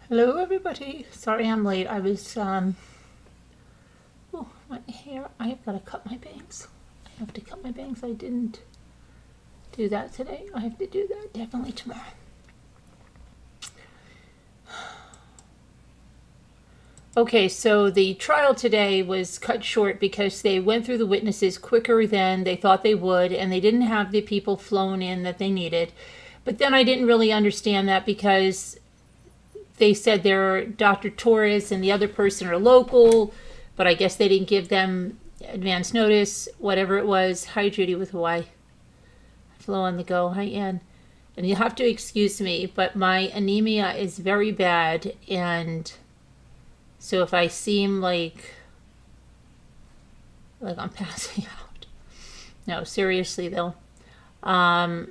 Hello everybody. Sorry I'm late. I was oh, my hair. I have got to cut my bangs. I have to cut my bangs. I didn't do that today. I have to do that definitely tomorrow. Okay, so the trial today was cut short because they went through the witnesses quicker than they thought they would, and they didn't have the people flown in that they needed. But then I didn't really understand that because they said they're Dr. Torres and the other person are local, but I guess they didn't give them advance notice, whatever it was. Hi, Judy with Hawaii. Flow on the go. Hi, Ann. And you'll have to excuse me, but my anemia is very bad, and so if I seem like I'm passing out, no, seriously though, I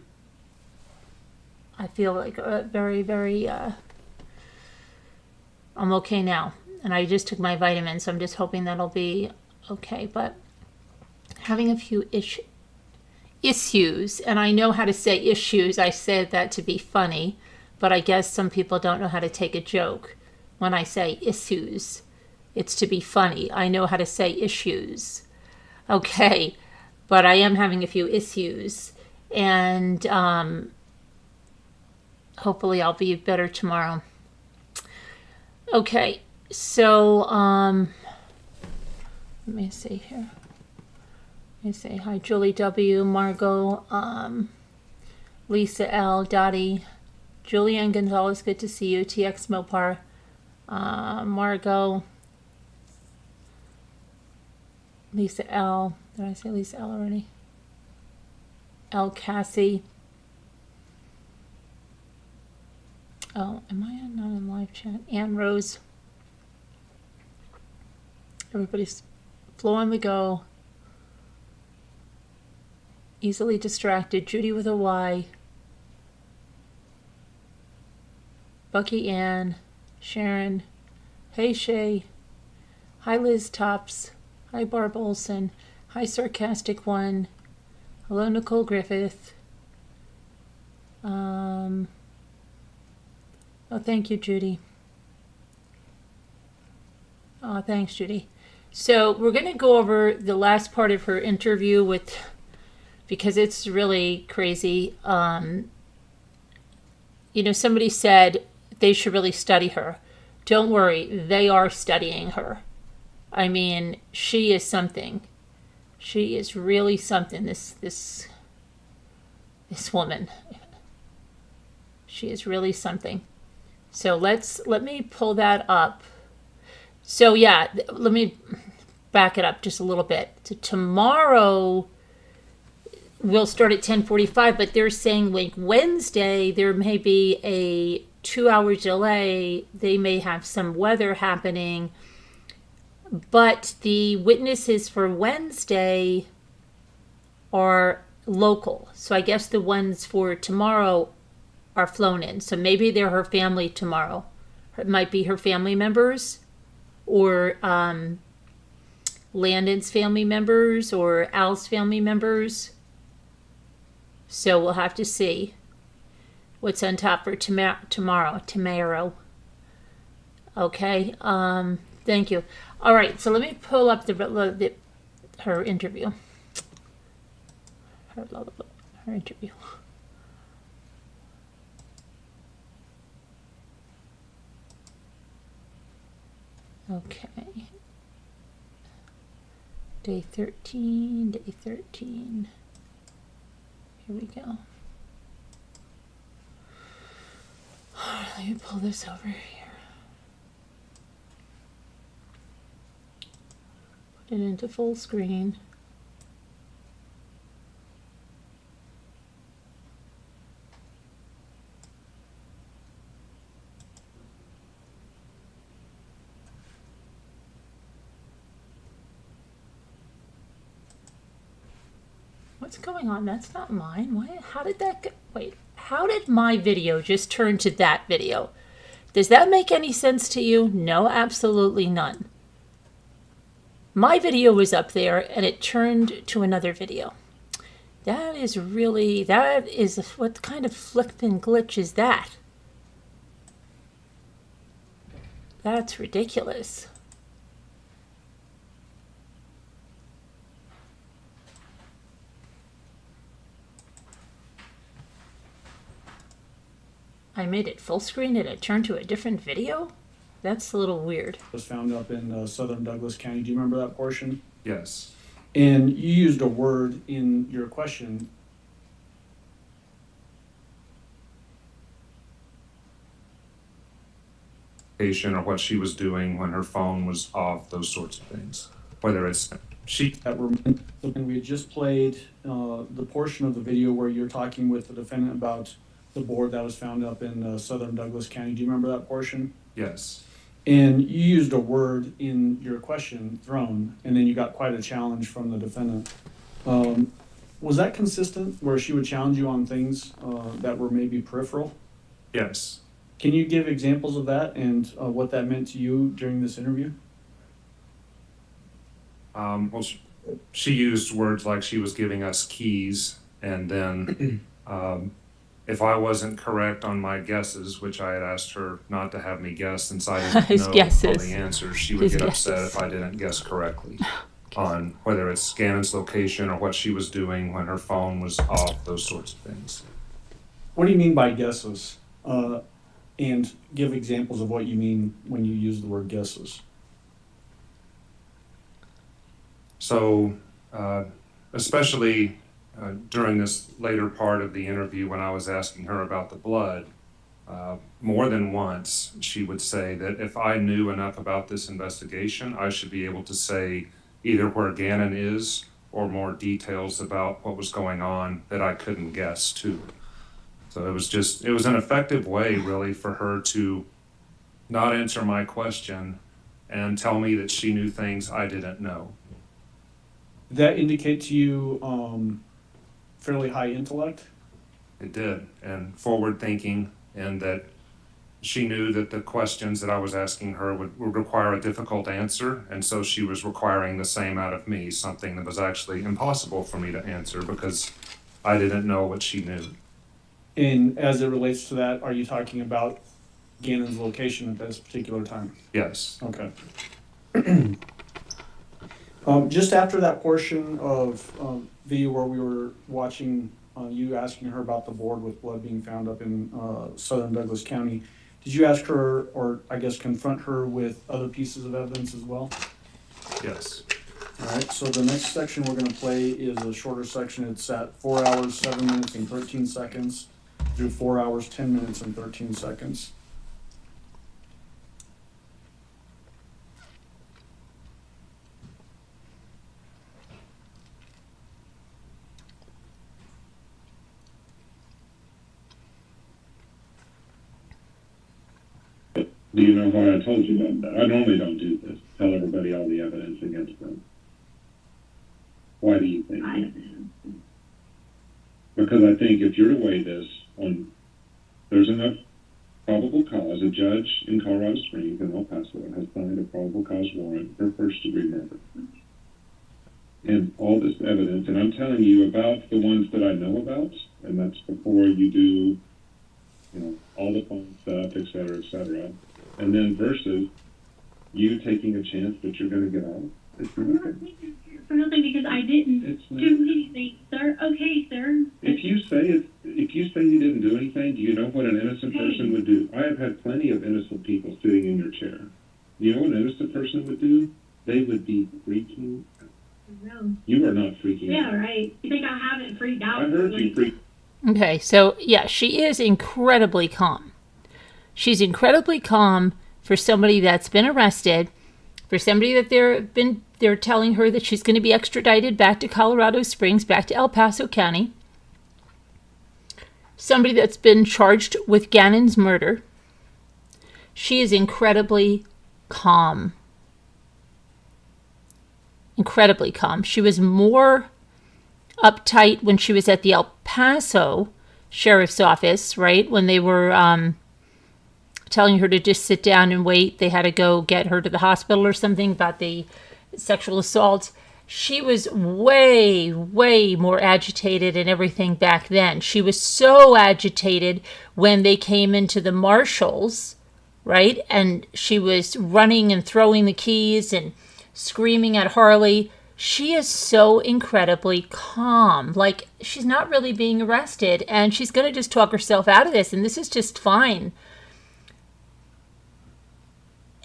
feel like very I'm okay now, and I just took my vitamins, so I'm just hoping that'll be okay. But having a few issues, and I know how to say issues. I said that to be funny, but I guess some people don't know how to take a joke. When I say issues, it's to be funny. I know how to say issues. Okay, but I am having a few issues, and hopefully I'll be better tomorrow. Okay, so let me see here. Let me say hi, Julie W, Margot, Lisa L, Dottie, Julianne Gonzalez, good to see you. TX Mopar, Margot, Lisa L. Did I say Lisa L already? L Cassie. Oh, am I not in live chat? Ann Rose. Everybody's flow on the go. Easily distracted. Judy with a Y. Bucky Ann. Sharon. Hey Shay. Hi Liz Tops. Hi Barb Olson. Hi Sarcastic One. Hello Nicole Griffith. Oh, thank you, Judy. Oh, thanks, Judy. So we're going to go over the last part of her interview because it's really crazy. Somebody said they should really study her. Don't worry, they are studying her. I mean, she is something. She is really something. This woman. She is really something. So let me pull that up. So yeah, let me back it up just a little bit. So tomorrow we'll start at 10:45, but they're saying like Wednesday there may be a 2-hour delay. They may have some weather happening, but the witnesses for Wednesday are local. So I guess the ones for tomorrow are flown in. So maybe they're her family tomorrow. It might be her family members or Landon's family members or Al's family members. So we'll have to see what's on top for tomorrow. Okay. Thank you. All right. So let me pull up her interview. Her interview. Okay. Day 13. Here we go. Let me pull this over here. Put it into full screen. What's going on? That's not mine. Why? How did that go? Wait, how did my video just turn to that video? Does that make any sense to you? No, absolutely none. My video was up there and it turned to another video. That is what kind of flippin' glitch is that? That's ridiculous. I made it full screen and it turned to a different video? That's a little weird. Was found up in southern Douglas County. Do you remember that portion? Yes. And you used a word in your question. Or what she was doing when her phone was off, those sorts of things. Whether it's That were, and we had just played the portion of the video where you're talking with the defendant about the board that was found up in southern Douglas County. Do you remember that portion? Yes. And you used a word in your question, thrown, and then you got quite a challenge from the defendant. Was that consistent, where she would challenge you on things that were maybe peripheral? Yes. Can you give examples of that and what that meant to you during this interview? Well, she used words like she was giving us keys, and then if I wasn't correct on my guesses, which I had asked her not to have me guess since I didn't His know guesses. all the answers, she would His get guesses. upset if I didn't guess correctly on whether it's Gannon's location or what she was doing when her phone was off, those sorts of things. What do you mean by guesses? And give examples of what you mean when you use the word guesses. So, especially during this later part of the interview when I was asking her about the blood, more than once she would say that if I knew enough about this investigation, I should be able to say either where Gannon is or more details about what was going on that I couldn't guess too. So it was an effective way really for her to not answer my question and tell me that she knew things I didn't know. Did that indicate to you fairly high intellect? It did, and forward thinking, and that she knew that the questions that I was asking her would require a difficult answer, and so she was requiring the same out of me, something that was actually impossible for me to answer because I didn't know what she knew. And as it relates to that, are you talking about Gannon's location at this particular time? Yes. Okay. Just after that portion of video where we were watching you asking her about the board with blood being found up in southern Douglas County, did you ask her, or I guess confront her with other pieces of evidence as well? Yes. All right, so the next section we're going to play is a shorter section. It's at 4 hours, 7 minutes, and 13 seconds through 4 hours, 10 minutes, and 13 seconds. Do you know why I told you about that? I normally don't do this. Tell everybody all the evidence against them. Why do you think? Because I think if you're to weigh this on, there's enough probable cause. A judge in Colorado Springs in El Paso has signed a probable cause warrant for first-degree murder. And all this evidence, and I'm telling you about the ones that I know about, and that's before you do, all the fun stuff, et cetera, et cetera. And then versus you taking a chance that you're going to get out. It's I'm not taking a chance for nothing because I didn't do anything, sir. Okay, sir. If you say you didn't do anything, do you know what an innocent person would do? I have had plenty of innocent people sitting in your chair. You know what an innocent person would do? They would be freaking out. No. You are not freaking out. Yeah, right. You think I haven't freaked out? I heard you freak. Okay, so yeah, she is incredibly calm. She's incredibly calm for somebody that's been arrested, for somebody that they're telling her that she's going to be extradited back to Colorado Springs, back to El Paso County. Somebody that's been charged with Gannon's murder. She is incredibly calm. Incredibly calm. She was more uptight when she was at the El Paso Sheriff's Office, right? When they were telling her to just sit down and wait. They had to go get her to the hospital or something about the sexual assault. She was way, way more agitated and everything back then. She was so agitated when they came into the marshals right? And she was running and throwing the keys and screaming at Harley. She is so incredibly calm. Like, she's not really being arrested, and she's going to just talk herself out of this, and this is just fine.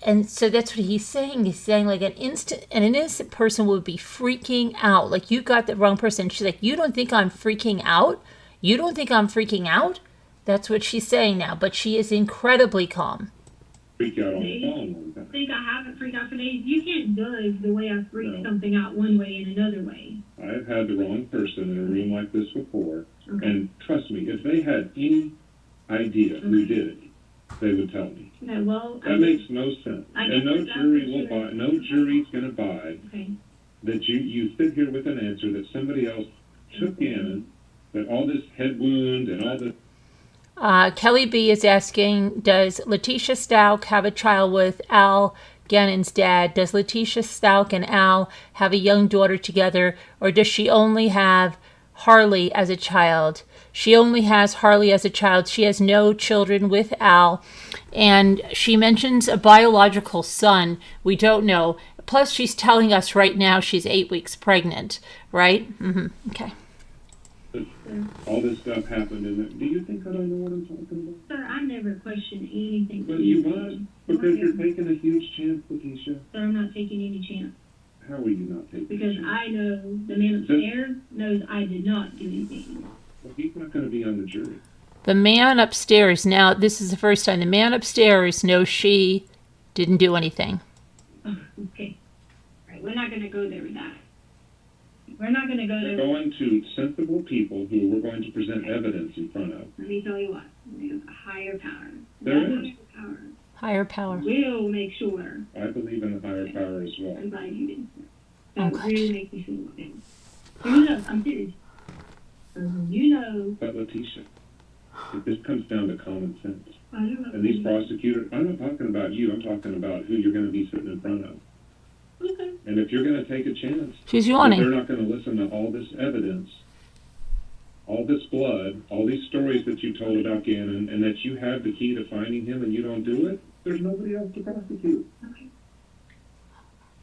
And so that's what he's saying. He's saying, like, an innocent person would be freaking out. Like, you got the wrong person. She's like, you don't think I'm freaking out? You don't think I'm freaking out? That's what she's saying now. But she is incredibly calm. Freak out on the phone one time. I think I haven't freaked out for days. You can't judge the way I freak something out one way and another way. I've had the wrong person in a room like this before, Okay. and trust me, if they had any idea who did it, they would tell me. Okay, well, That makes no sense. I And guess no that's jury for will sure. buy, no jury's gonna buy okay. that you sit here with an answer that somebody else took Gannon, that all this head wound and all this. Kelly B is asking, does Letecia Stauch have a child with Al Gannon's dad? Does Letecia Stauch and Al have a young daughter together, or does she only have Harley as a child? She only has Harley as a child. She has no children with Al. And she mentions a biological son. We don't know. Plus, she's telling us right now she's 8 weeks pregnant, right? Mm-hmm. Okay. All this stuff happened, and do you think I don't know what I'm talking about? Sir, I never question anything. But you must, because you're taking a huge chance, Letecia. Sir, I'm not taking any chance. How are you not taking Because a chance? I know the man upstairs knows I did not do anything. Well, he's not gonna be on the jury. The man upstairs, now this is the first time, the man upstairs knows she didn't do anything. Oh, okay. All right, we're not going to go there with that. We're not going to go We're there. going to sensible people who we're going to present evidence in front of. Let me tell you what. There's a higher power. There That is. higher power Higher power. will make sure. I believe in a higher power as well. I'm glad you did. That Oh, gosh. really makes me feel good. You know, I'm serious. You know, But Letecia, if this comes down to common sense, I don't know. and these prosecutors, I'm not talking about you, I'm talking about who you're gonna be sitting in front of. Okay. And if you're gonna take a chance, She's that they're yawning. not gonna listen to all this evidence, all this blood, all these stories that you told about Gannon, and that you have the key to finding him and you don't do it, there's nobody else to prosecute. Okay.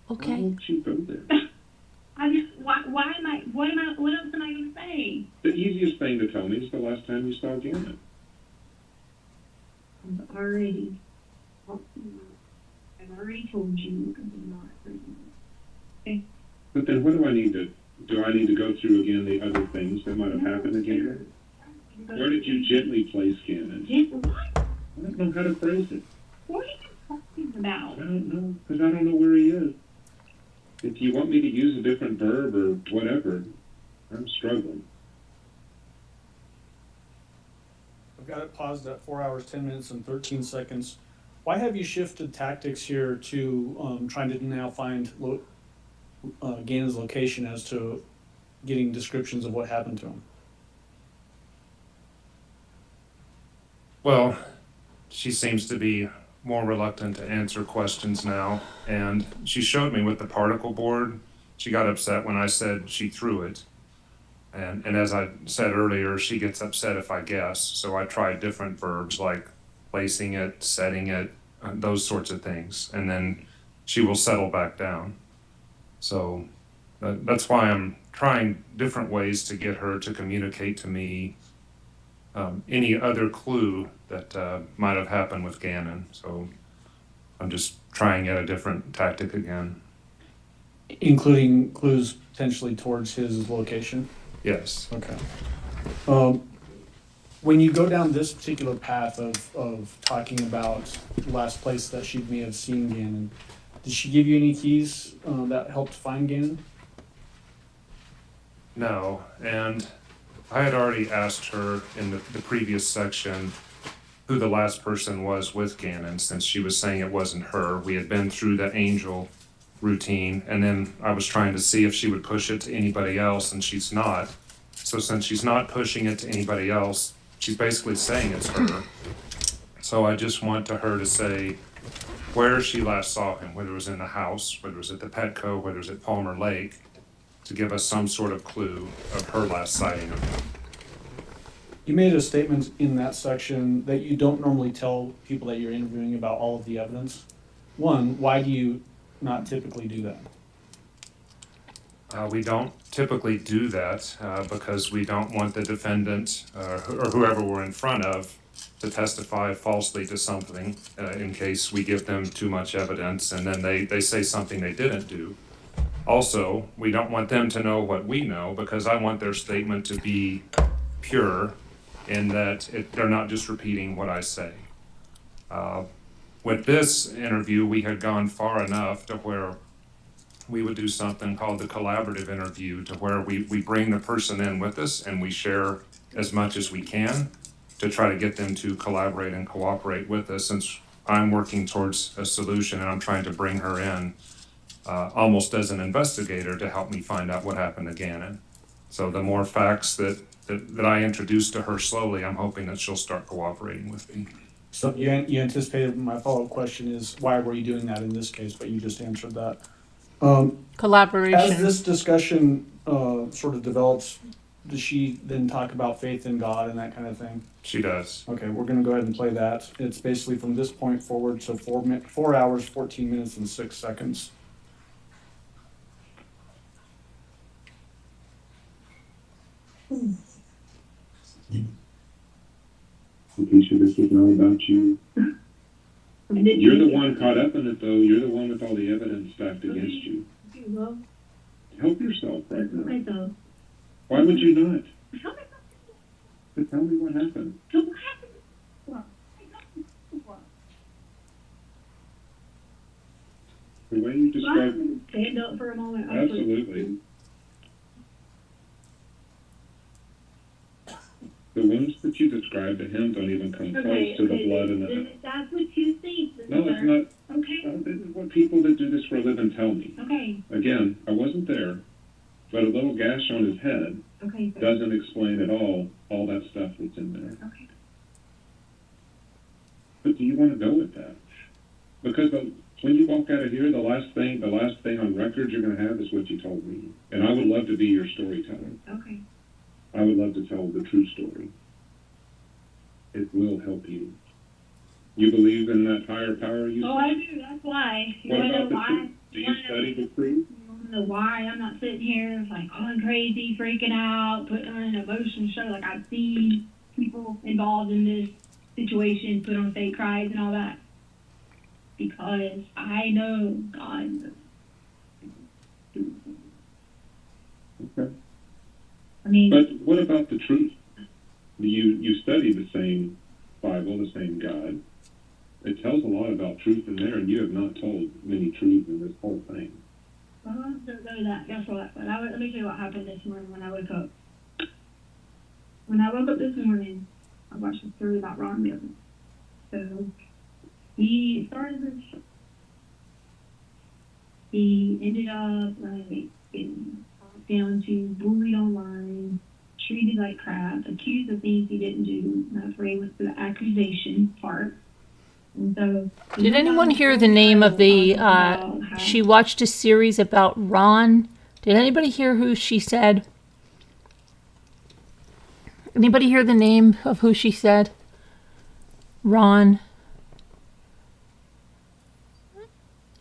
Why Okay. won't you go there? I just, why am I, what else am I going to say? The easiest thing to tell me is the last time you saw Gannon. I've already told you I'm not free. But then what do I need to go through again the other things that might have happened to Gannon? Where did you gently place Gannon? What? I don't know how to phrase it. What are you talking I about? don't know, because I don't know where he is. If you want me to use a different verb or whatever, I'm struggling. I've got it paused at 4 hours, 10 minutes, and 13 seconds. Why have you shifted tactics here to trying to now find Gannon's location as to getting descriptions of what happened to him? Well, she seems to be more reluctant to answer questions now, and she showed me with the particle board. She got upset when I said she threw it. And as I said earlier, she gets upset if I guess, so I tried different verbs like placing it, setting it, those sorts of things, and then she will settle back down. So that's why I'm trying different ways to get her to communicate to me any other clue that might have happened with Gannon. So I'm just trying yet a different tactic again. Including clues potentially towards his location? Yes. Okay. When you go down this particular path of talking about the last place that she may have seen Gannon, did she give you any keys that helped find Gannon? No, and I had already asked her in the previous section who the last person was with Gannon, since she was saying it wasn't her. We had been through the angel routine, and then I was trying to see if she would push it to anybody else, and she's not. So since she's not pushing it to anybody else, she's basically saying it's her. So I just want her to say where she last saw him, whether it was in the house, whether it was at the Petco, whether it was at Palmer Lake, to give us some sort of clue of her last sighting of him. You made a statement in that section that you don't normally tell people that you're interviewing about all of the evidence. One, why do you not typically do that? We don't typically do that because we don't want the defendant or whoever we're in front of to testify falsely to something in case we give them too much evidence and then they say something they didn't do. Also, we don't want them to know what we know because I want their statement to be pure in that they're not just repeating what I say. With this interview, we had gone far enough to where we would do something called the collaborative interview, to where we bring the person in with us and we share as much as we can to try to get them to collaborate and cooperate with us, since I'm working towards a solution and I'm trying to bring her in almost as an investigator to help me find out what happened to Gannon. So the more facts that I introduce to her slowly, I'm hoping that she'll start cooperating with me. So you anticipated my follow-up question is, why were you doing that in this case? But you just answered that. As Collaboration. this discussion sort of develops, does she then talk about faith in God and that kind of thing? She does. Okay, we're gonna go ahead and play that. It's basically from this point forward, so 4 hours, 14 minutes, and 6 seconds. Letecia, this was not about you. I didn't You're the think- one caught up in it, though. You're the one with all the evidence stacked against you. Okay, well, Help yourself right now. okay, so, Why would you not? tell me But tell me what happened. so what happened? Well, The way you described stand up for a moment. absolutely. The wounds that you described to him don't even come Okay, close to the blood then, in then the. if that's what you think, then No, it's sir. not. Okay, This is what people that do this for a living tell me. okay, Again, I wasn't there, but a little gash on his head okay, sir. doesn't explain at all that stuff that's in there. Okay. But do you want to go with that? Because when you walk out of here, the last thing on record you're going to have is what you told me. And I would love to be your storyteller. Okay. I would love to tell the true story. It will help you. You believe in that higher power you Oh, I do, that's why. You What wanna know about the why? truth? Do you study the truth? You wanna know why I'm not sitting here like going crazy, freaking out, putting on an emotional show like I've seen people involved in this situation put on fake cries and all that? Because I know God. Okay. I mean, But what about the truth? You study the same Bible, the same God. It tells a lot about truth in there, and you have not told many truths in this whole thing. well, don't go to that. Guess what? But let me tell you what happened this morning when I woke up. When I woke up this morning, I watched a story about Ron Mills. So he started this. He ended up like getting talked down to, bullied online, treated like crap, accused of things he didn't do. And that's where he went to the accusation part. And so, Did anyone hear the name of the, she watched a series about Ron? Did anybody hear who she said? Anybody hear the name of who she said? Ron.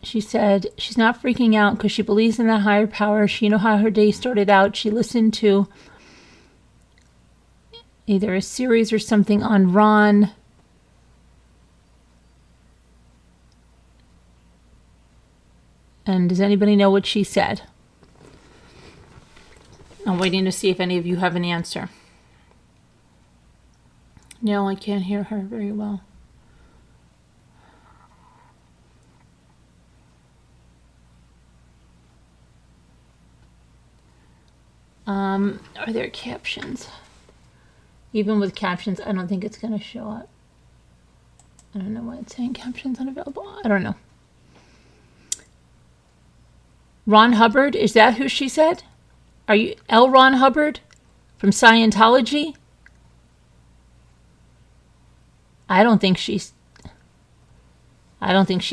She said she's not freaking out because she believes in that higher power. She know how her day started out. She listened to either a series or something on Ron. And does anybody know what she said? I'm waiting to see if any of you have an answer. No, I can't hear her very well. Are there captions? Even with captions, I don't think it's going to show up. I don't know why it's saying captions unavailable. I don't know. Ron Hubbard, is that who she said? Are you L. Ron Hubbard from Scientology? I don't think she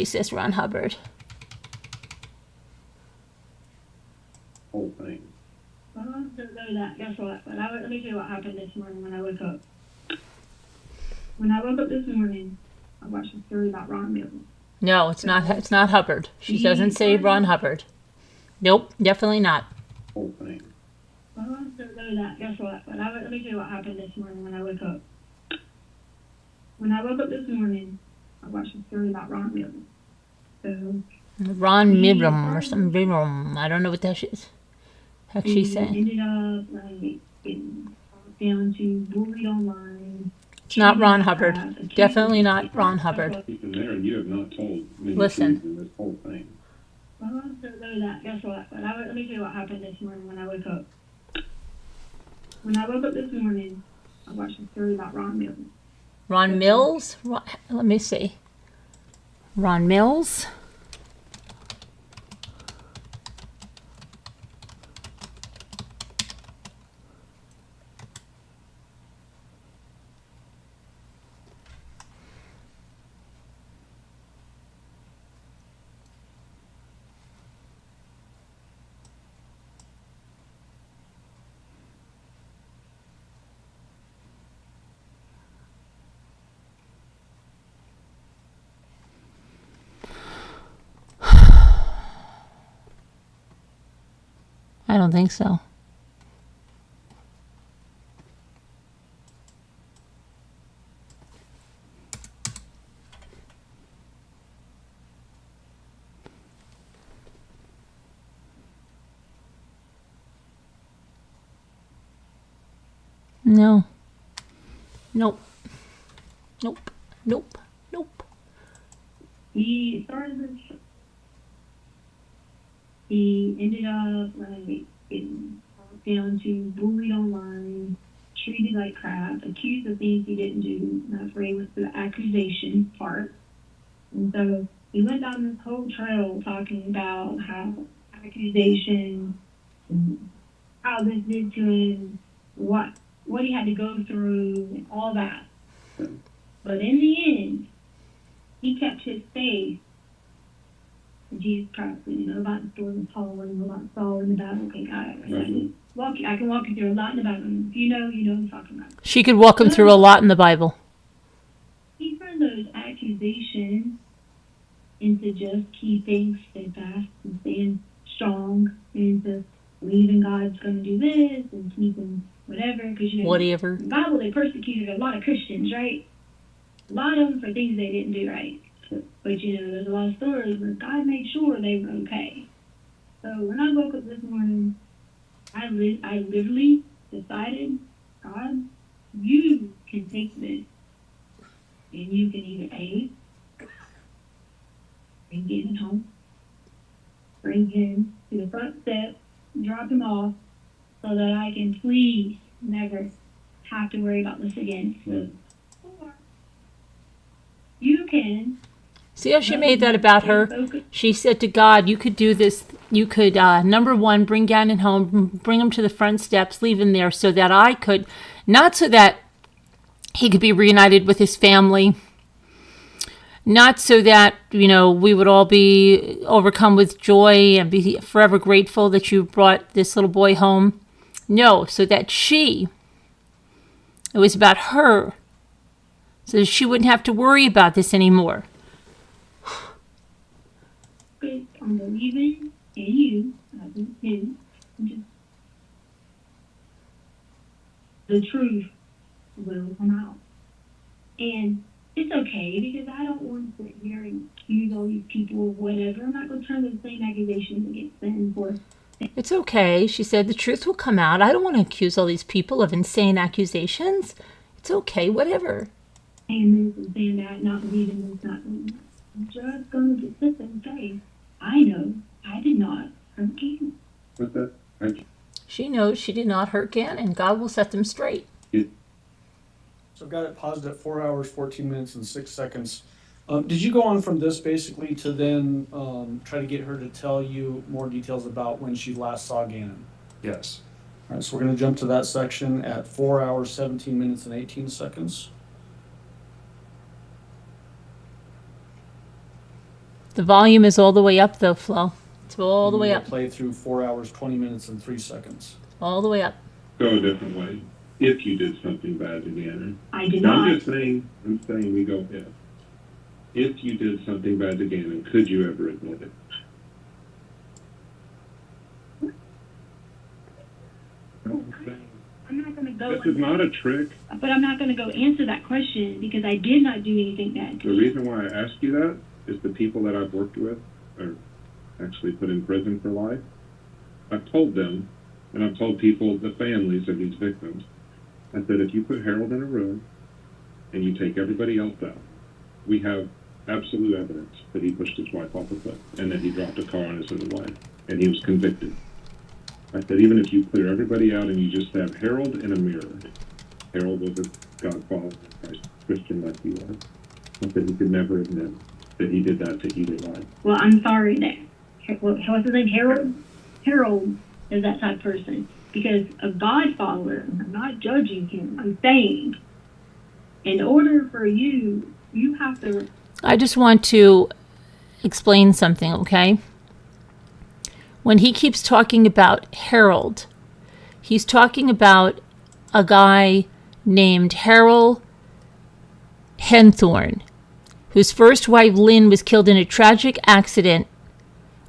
says Ron Hubbard. Whole thing. well, don't go to that. Guess what? But let me tell you what happened this morning when I woke up. When I woke up this morning, I watched a story about Ron Mills. No, it's not. It's not Hubbard. She doesn't say Ron Hubbard. Nope, definitely not. Whole thing. Well, I don't know that. Guess what? Let me tell you what happened this morning when I woke up. When I woke up this morning, I watched a story about Ron Mills. So Ron Mibram or some Mibram. I don't know what that is. How'd she he say? ended up like getting down to bullied online. It's not Ron Hubbard. Definitely not Ron Hubbard. Even there, and you have not told me Listen. in this whole thing. Well, I don't know that. Guess what? Let me tell you what happened this morning when I woke up. When I woke up this morning, I watched a story about Ron Mills. Ron Mills? Let me see. Ron Mills? I don't think so. No. Nope. Nope. Nope. Nope. He started this. He ended up like getting down to bullied online, treated like crap, accused of things he didn't do. And that's where he went to the accusation part. And so he went down this whole trail talking about how accusation, and how this did to him, what he had to go through, and all that. But in the end, he kept his faith in Jesus Christ. You know about the story of Paul and about Saul in the Bible. Okay, I can walk you through a lot in the Bible. If you know what I'm talking about. She could walk him through a lot in the Bible. He turned those accusations into just keeping steadfast and staying strong, and to believing God's going to do this and keeping whatever. Because Whatever. in the Bible, they persecuted a lot of Christians, right? A lot of them for things they didn't do right. But there's a lot of stories where God made sure they were okay. So when I woke up this morning, I literally decided, God, you can take this, and you can either A, bring Gannon home, bring him to the front step, drop him off, so that I can please never have to worry about this again. Right. Or you can. See how she made that about her? She said to God, you could do this. You could, number one, bring Gannon home, bring him to the front steps, leave him there so that I could, not so that he could be reunited with his family, not so that, we would all be overcome with joy and be forever grateful that you brought this little boy home. No, so that it was about her, so that she wouldn't have to worry about this anymore. I'm believing in you, as in him, the truth will come out. And it's okay, because I don't want to sit here and accuse all these people of whatever. I'm not going to turn the same accusations against them for. It's okay, she said. The truth will come out. I don't want to accuse all these people of insane accusations. It's okay, whatever. Saying this and saying that, not believing this, not believing that. I'm just going to sit there and say, I know I did not hurt Gannon. What's that? She knows she did not hurt Gannon. God will set them straight. So got it paused at 4 hours, 14 minutes, and 6 seconds. Did you go on from this basically to then try to get her to tell you more details about when she last saw Gannon? Yes. All right, so we're going to jump to that section at 4 hours, 17 minutes, and 18 seconds. The volume is all the way up, though, Flo. It's all the way We'll up. play through 4 hours, 20 minutes, and 3 seconds. All the way up. Go a different way. If you did something bad to Gannon. I did Now, not. I'm saying we go if. If you did something bad to Gannon, could you ever admit it? I'm saying, I'm not gonna go. this is not a trick. But I'm not gonna go answer that question because I did not do anything bad. The reason why I ask you that is the people that I've worked with are actually put in prison for life. I've told them, and I've told people, the families of these victims, I said, if you put Harold in a room and you take everybody else out, we have absolute evidence that he pushed his wife off a cliff and that he dropped a car on his little wife, and he was convicted. I said, even if you clear everybody out and you just have Harold in a mirror, Harold was a God-follower, Christian like you are, I said he could never admit that he did that to either life. Well, I'm sorry that, what's his name, Harold? Harold is that type of person. Because a God follower, I'm not judging him, I'm saying, in order for you have to... I just want to explain something, okay? When he keeps talking about Harold, he's talking about a guy named Harold Henthorne, whose first wife, Lynn, was killed in a tragic accident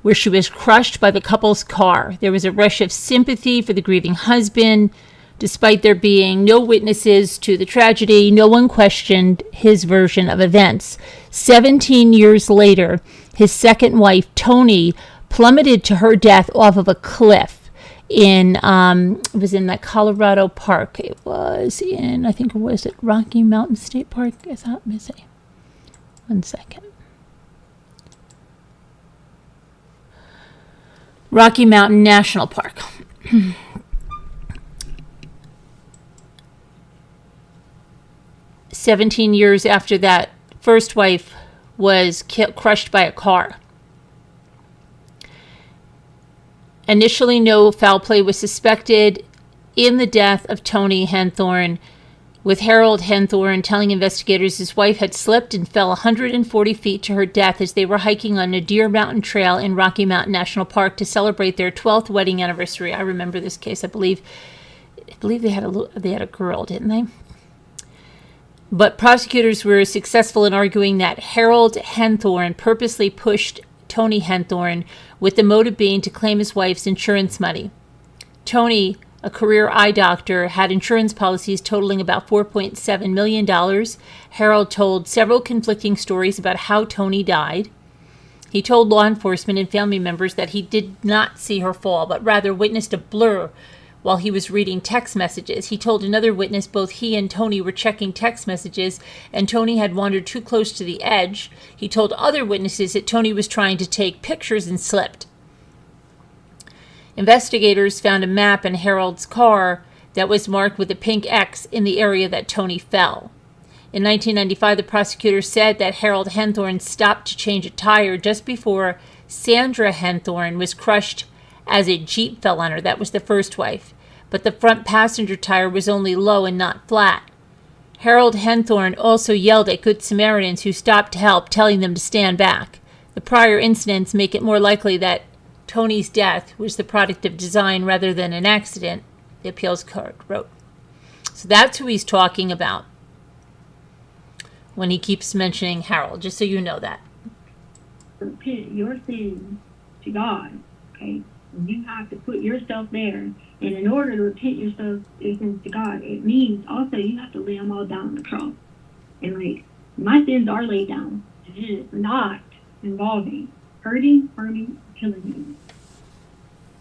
where she was crushed by the couple's car. There was a rush of sympathy for the grieving husband. Despite there being no witnesses to the tragedy, no one questioned his version of events. 17 years later, his second wife, Toni, plummeted to her death off of a cliff in, it was in that Colorado park. It was in, I think, was it Rocky Mountain State Park? Is that missing? One second. Rocky Mountain National Park. 17 years after that first wife was crushed by a car. Initially, no foul play was suspected in the death of Toni Henthorne, with Harold Henthorne telling investigators his wife had slipped and fell 140 feet to her death as they were hiking on a Deer Mountain Trail in Rocky Mountain National Park to celebrate their 12th wedding anniversary. I remember this case. I believe they had a girl, didn't they? But prosecutors were successful in arguing that Harold Henthorne purposely pushed Toni Henthorne, with the motive being to claim his wife's insurance money. Toni, a career eye doctor, had insurance policies totaling about $4.7 million. Harold told several conflicting stories about how Toni died. He told law enforcement and family members that he did not see her fall, but rather witnessed a blur while he was reading text messages. He told another witness both he and Toni were checking text messages, and Toni had wandered too close to the edge. He told other witnesses that Toni was trying to take pictures and slipped. Investigators found a map in Harold's car that was marked with a pink X in the area that Toni fell. In 1995, the prosecutor said that Harold Henthorne stopped to change a tire just before Sandra Henthorne was crushed as a Jeep fell on her. That was the first wife. But the front passenger tire was only low and not flat. Harold Henthorne also yelled at Good Samaritans who stopped to help, telling them to stand back. The prior incidents make it more likely that Toni's death was the product of design rather than an accident, the appeals court wrote. So that's who he's talking about when he keeps mentioning Harold, just so you know that. Repent your sins to God, okay? You have to put yourself there. And in order to repent yourself your sins to God, it means also you have to lay them all down on the cross. And like, my sins are laid down. It is not involving hurting, harming, killing you.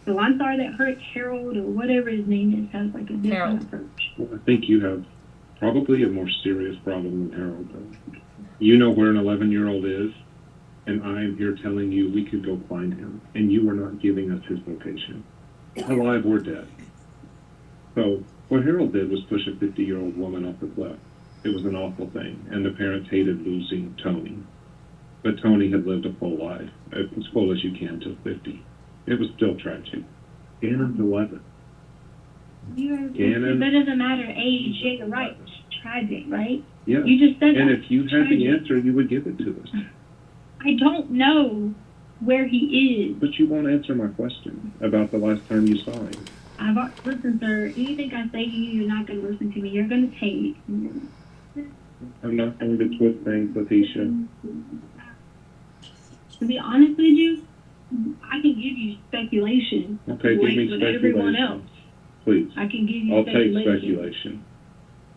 So I'm sorry that Harold or whatever his name is has like a different approach. Well, I think you have probably a more serious problem than Harold does. You know where an 11-year-old is, and I am here telling you we could go find him, and you are not giving us his location, alive or dead. So what Harold did was push a 50-year-old woman off the cliff. It was an awful thing, and the parents hated losing Toni. But Toni had lived a full life, as full as you can till 50. It was still tragic. Gannon's 11. Gannon, That doesn't matter age, you're right. It's tragic, right? yeah. You just said And that. if you had the answer, you would give it to us. I don't know where he is. But you won't answer my question about the last time you saw him. Listen, sir, anything I say to you, you're not going to listen to me. You're going to take. I'm not going to twist things, Letecia. To be honest with you, I can give you speculation. Okay, give me with everyone else. speculation. Please. I can give you I'll take speculation. speculation.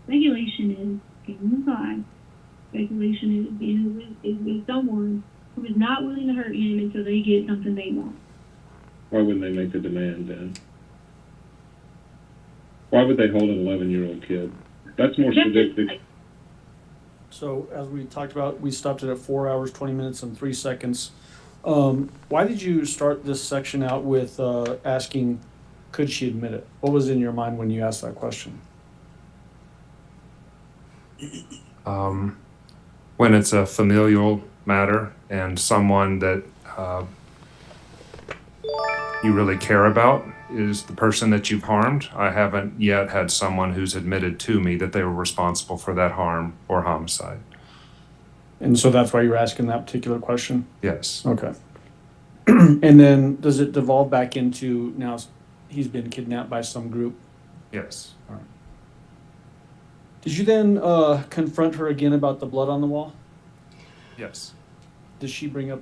Speculation is game aside. Speculation is being with someone who is not willing to hurt him until they get something they want. Why wouldn't they make a demand then? Why would they hold an 11-year-old kid? That's more sadistic. So as we talked about, we stopped it at 4 hours, 20 minutes and 3 seconds. Why did you start this section out with asking, could she admit it? What was in your mind when you asked that question? When it's a familial matter and someone that you really care about is the person that you've harmed. I haven't yet had someone who's admitted to me that they were responsible for that harm or homicide. And so that's why you were asking that particular question? Yes. Okay. And then does it devolve back into now he's been kidnapped by some group? Yes. Did you then confront her again about the blood on the wall? Yes. Did she bring up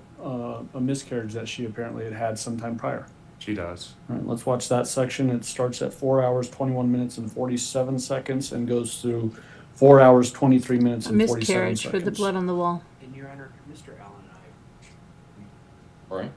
a miscarriage that she apparently had sometime prior? She does. All right, let's watch that section. It starts at 4 hours, 21 minutes and 47 seconds and goes through 4 hours, 23 minutes A and 47 miscarriage seconds. for the blood on the wall. And Your Honor, Mr. Allen and I. Brian?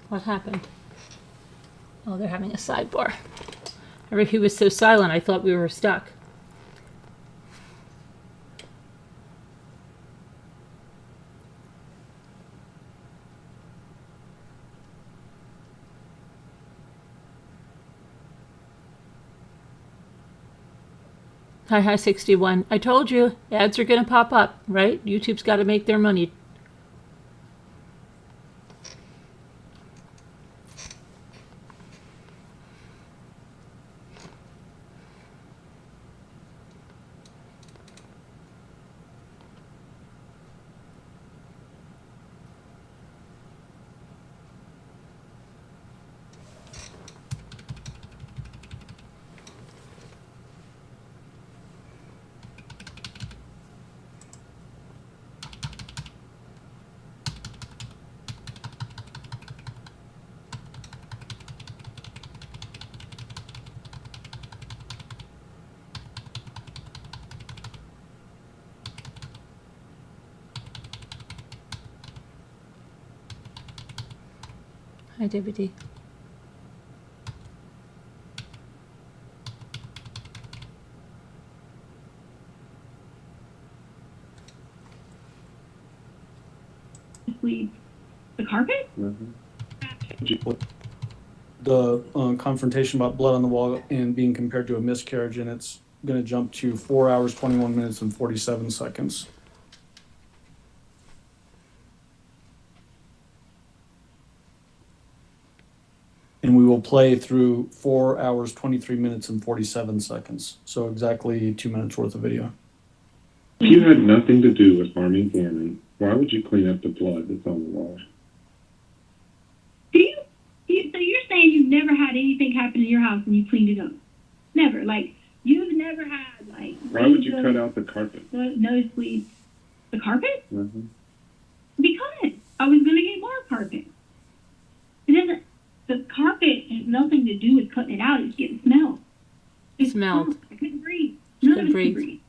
What happened? Oh, they're having a sidebar. He was so silent, I thought we were stuck. Hi 61. I told you, ads are gonna pop up, right? YouTube's gotta make their money. Hi, Deputy. The carpet? The confrontation about blood on the wall and being compared to a miscarriage, and it's going to jump to 4 hours, 21 minutes and 47 seconds. And we will play through 4 hours, 23 minutes and 47 seconds. So exactly 2 minutes worth of video. If you had nothing to do with harming Gannon, why would you clean up the blood that's on the wall? So you're saying you've never had anything happen in your house and you cleaned it up? Never. Like, you've never had, like... Why would you cut out the carpet? Nosebleeds. The carpet? Mm-hmm. Because I was going to get more carpet. It doesn't... The carpet has nothing to do with cutting it out. It's getting smelled. It Smelled. I couldn't breathe. None of us could breathe. breathe.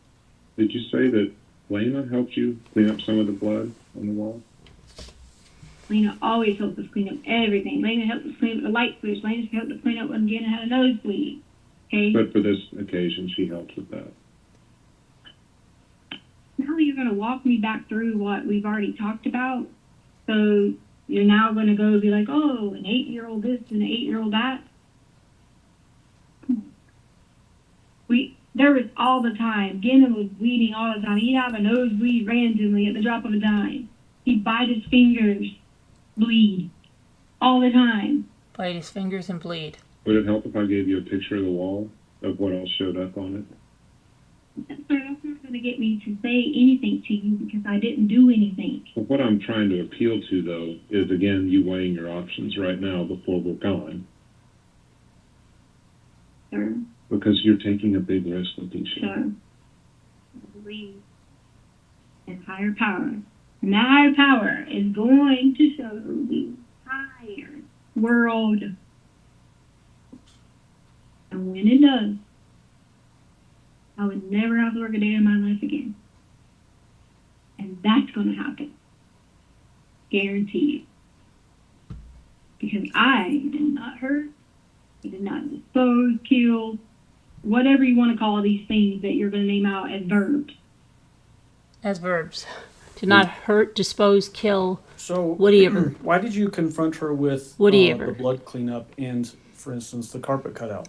Did you say that Lena helped you clean up some of the blood on the wall? Lena always helps us clean up everything. Lena helped us clean up the light switch. Lena helped us clean up when Gannon had a nosebleed. Okay? But for this occasion, she helped with that. Now you're going to walk me back through what we've already talked about. So you're now going to go be like, oh, an 8-year-old this and an 8-year-old that. There was all the time. Gannon was bleeding all the time. He'd have a nosebleed randomly at the drop of a dime. He'd bite his fingers, bleed, all the time. Bite his fingers and bleed. Would it help if I gave you a picture of the wall of what all showed up on it? Sir, that's not going to get me to say anything to you because I didn't do anything. Well, what I'm trying to appeal to, though, is again you weighing your options right now before we're gone, Sir, because you're taking a big risk, Letecia. sir, I believe in higher power. And that higher power is going to show the entire world. And when it does, I would never have to work a day in my life again. And that's going to happen. Guaranteed. Because I did not hurt, I did not dispose, kill, whatever you want to call these things that you're going to name out as verbs. As verbs. Did not hurt, dispose, kill. So, Whatever. why did you confront her with Whatever. the blood cleanup and, for instance, the carpet cutout?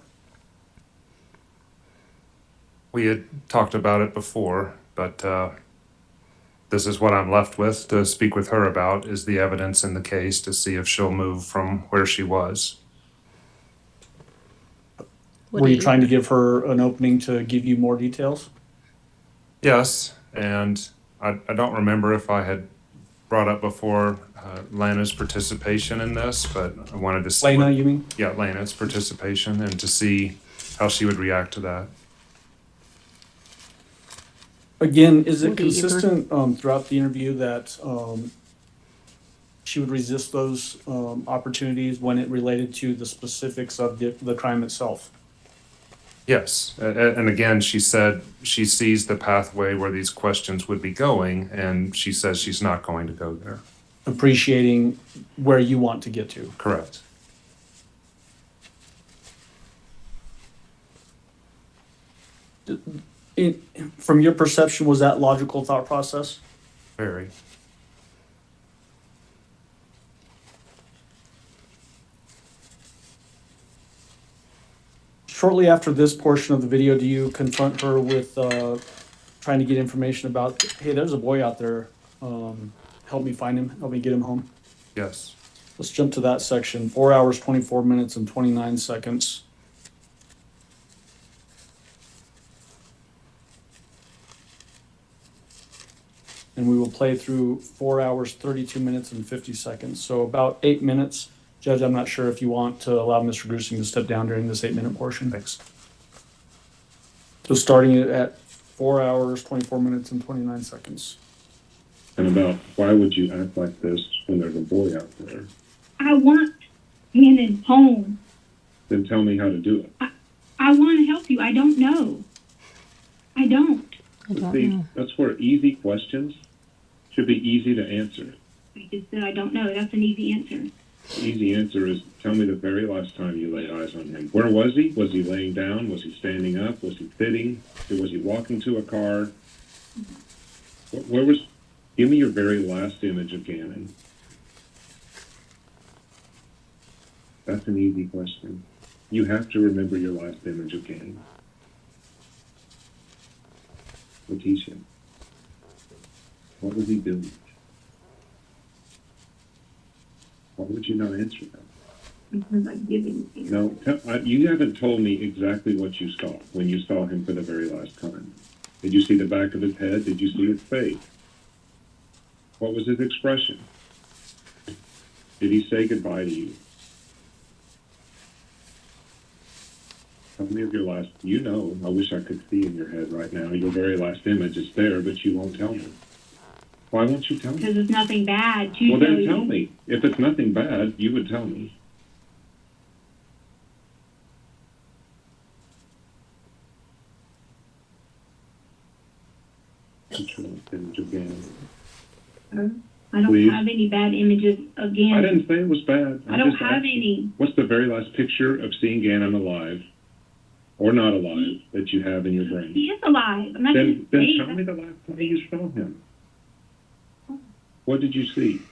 We had talked about it before, but this is what I'm left with to speak with her about, is the evidence in the case to see if she'll move from where she was. Were you trying to give her an opening to give you more details? Yes, and I don't remember if I had brought up before Lana's participation in this, but I wanted to see. Lena, you mean? Yeah, Lana's participation, and to see how she would react to that. Again, is it Whatever. consistent throughout the interview that she would resist those opportunities when it related to the specifics of the crime itself? Yes, and again, she said she sees the pathway where these questions would be going, and she says she's not going to go there. Appreciating where you want to get to. Correct. From your perception, was that logical thought process? Very. Shortly after this portion of the video, do you confront her with trying to get information about, hey, there's a boy out there, help me find him, help me get him home? Yes. Let's jump to that section, 4 hours, 24 minutes, and 29 seconds. And we will play through 4 hours, 32 minutes, and 50 seconds. So about 8 minutes. Judge, I'm not sure if you want to allow Mr. Grusing to step down during this 8-minute portion. Thanks. So starting it at 4 hours, 24 minutes, and 29 seconds. And about why would you act like this when there's a boy out there? I want Gannon home. Then tell me how to do it. I want to help you. I don't know. I don't. I don't See, know. that's where easy questions should be easy to answer. I just said I don't know. That's an easy answer. The easy answer is tell me the very last time you laid eyes on him. Where was he? Was he laying down? Was he standing up? Was he sitting? Was he walking to a car? Where was? Give me your very last image of Gannon. That's an easy question. You have to remember your last image of Gannon. Letecia, what was he doing? Why would you not answer that? Because I'm giving you. No, you haven't told me exactly what you saw when you saw him for the very last time. Did you see the back of his head? Did you see his face? What was his expression? Did he say goodbye to you? Tell me of your last, I wish I could see in your head right now. Your very last image is there, but you won't tell me. Why won't you tell me? Because it's nothing bad to Well, tell then you. tell me. If it's nothing bad, you would tell me. I don't Please. have any bad images of Gannon. I didn't say it was bad. I don't just have asking. any. What's the very last picture of seeing Gannon alive, or not alive, that you have in your brain? He is alive. I'm not Then going to say tell that. me the last time you saw him. What did you see?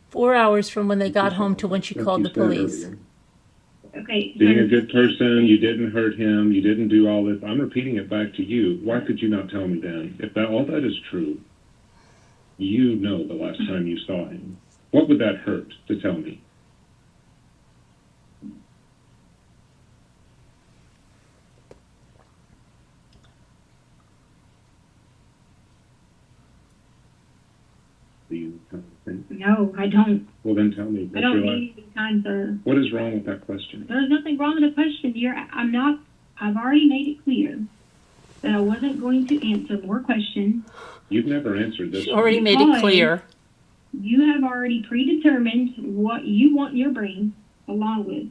4 hours from when they got home to when she Like called you the said police. earlier. Okay. Being a So, good person, you didn't hurt him, you didn't do all this. I'm repeating it back to you. Why could you not tell me then? If that all that is true, you know the last time you saw him. What would that hurt to tell me? Do you kind of think? no, I don't. Well, then tell me. I What's don't your need any kinds of. what is wrong with that question? There's nothing wrong with the question. I'm not. I've already made it clear that I wasn't going to answer more questions. You've never answered this. She already one. made it clear. You have already predetermined what you want in your brain, along with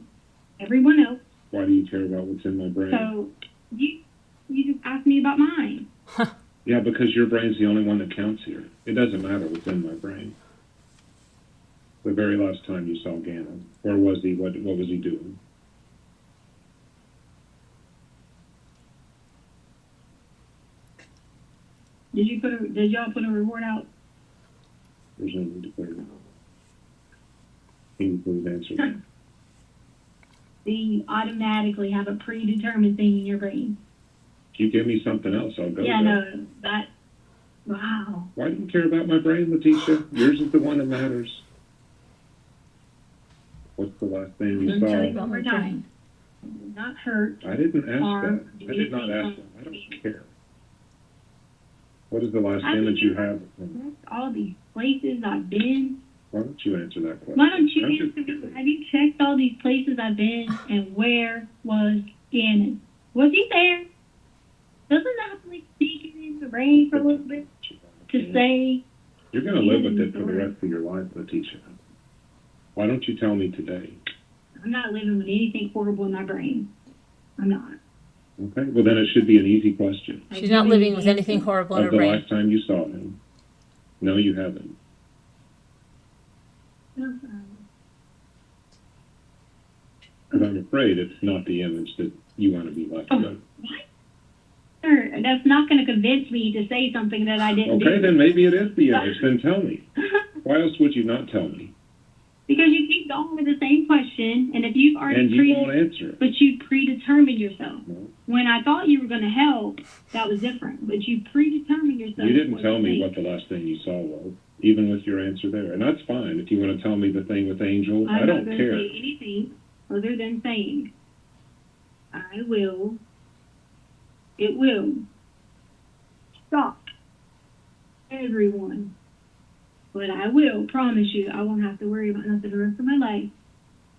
everyone else. Why do you care about what's in my brain? So you just asked me about mine. Yeah, because your brain's the only one that counts here. It doesn't matter what's in my brain. The very last time you saw Gannon, where was he? What was he doing? Did y'all put a report out? There's no need to put it out. Can you please answer that? Then you automatically have a predetermined thing in your brain. If you give me something else, I'll go Yeah, there. no, that. Wow. Why do you care about my brain, Letecia? Yours is the one that matters. What's the last thing you Let me tell you saw? about my brain. Not hurt. I didn't ask Harm. that. I did not ask that. I don't care. What is the last image you have? All these places I've been. Why don't you answer that question? Why don't you I'm just answer me? curious. Have you checked all these places I've been and where was Gannon? Was he there? Doesn't that have to like sneak it in the brain for a little bit to say? You're going to live with it for the rest of your life, Letecia. Why don't you tell me today? I'm not living with anything horrible in my brain. I'm not. Okay, well then it should be an easy question. She's not living with anything horrible in Of her the brain. last time you saw him. No, you haven't. Because I'm afraid it's not the image that you want to be left with. Sir, that's not going to convince me to say something that I didn't Okay, do. then maybe it is the image. Then tell me. Why else would you not tell me? Because you keep going with the same question, and if you've already And you won't answer it. but you predetermined yourself. No. When I thought you were going to help, that was different. But you predetermined yourself. You didn't what tell to me say. what the last thing you saw was, even with your answer there. And that's fine. If you want to tell me the thing with Angel, I I'm don't not going care. to say anything other than saying, I will. It will stop everyone. But I will promise you, I won't have to worry about nothing the rest of my life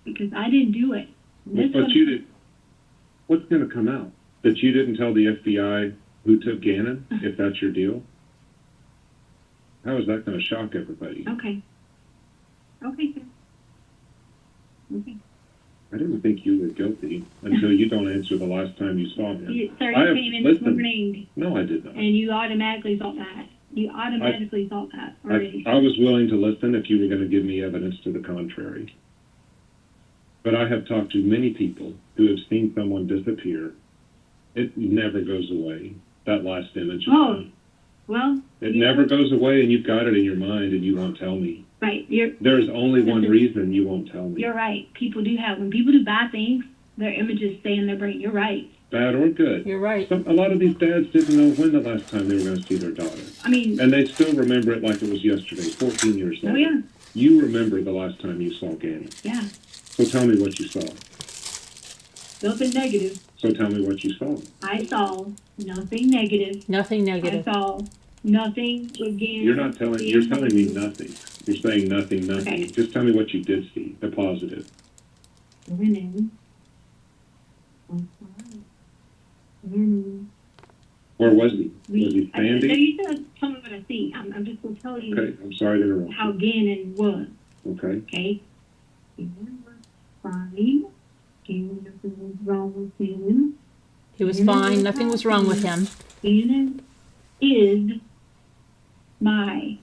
because I didn't do it. And But you did. What's going to come out? That you didn't tell the FBI who took Gannon, if that's your deal? How is that going to shock everybody? Okay. Okay, sir. Okay. I didn't think you were guilty until you don't answer the last time you saw him. Sir, I you have- came in this listen. morning No, I did not. and you automatically thought that. You automatically thought that already. I was willing to listen if you were going to give me evidence to the contrary. But I have talked to many people who have seen someone disappear. It never goes away. That last image is Oh, gone. well, It you never know- goes away, and you've got it in your mind, and you won't tell me. right. There's only one reason you won't tell me. You're right. People do have, when people do bad things, their images stay in their brain. You're right. Bad or good. You're right. A lot of these dads didn't know when the last time they were going to see their daughter. I mean, And they still remember it like it was yesterday, 14 years oh later. yeah, You remember the last time you saw Gannon. yeah. So tell me what you saw. Nothing negative. So tell me what you saw. I saw nothing negative. Nothing negative. I saw nothing again. You're telling me nothing. You're saying nothing. Okay. Just tell me what you did see, the positive. Winning. Winning. Where was he? Was he No, standing? you said tell me what I see. I'm just going to tell you Okay, I'm sorry to interrupt. how Gannon was. Okay. Okay? Gannon was fine. Gannon, nothing was wrong with him. He was fine. Nothing was wrong with him. Gannon is my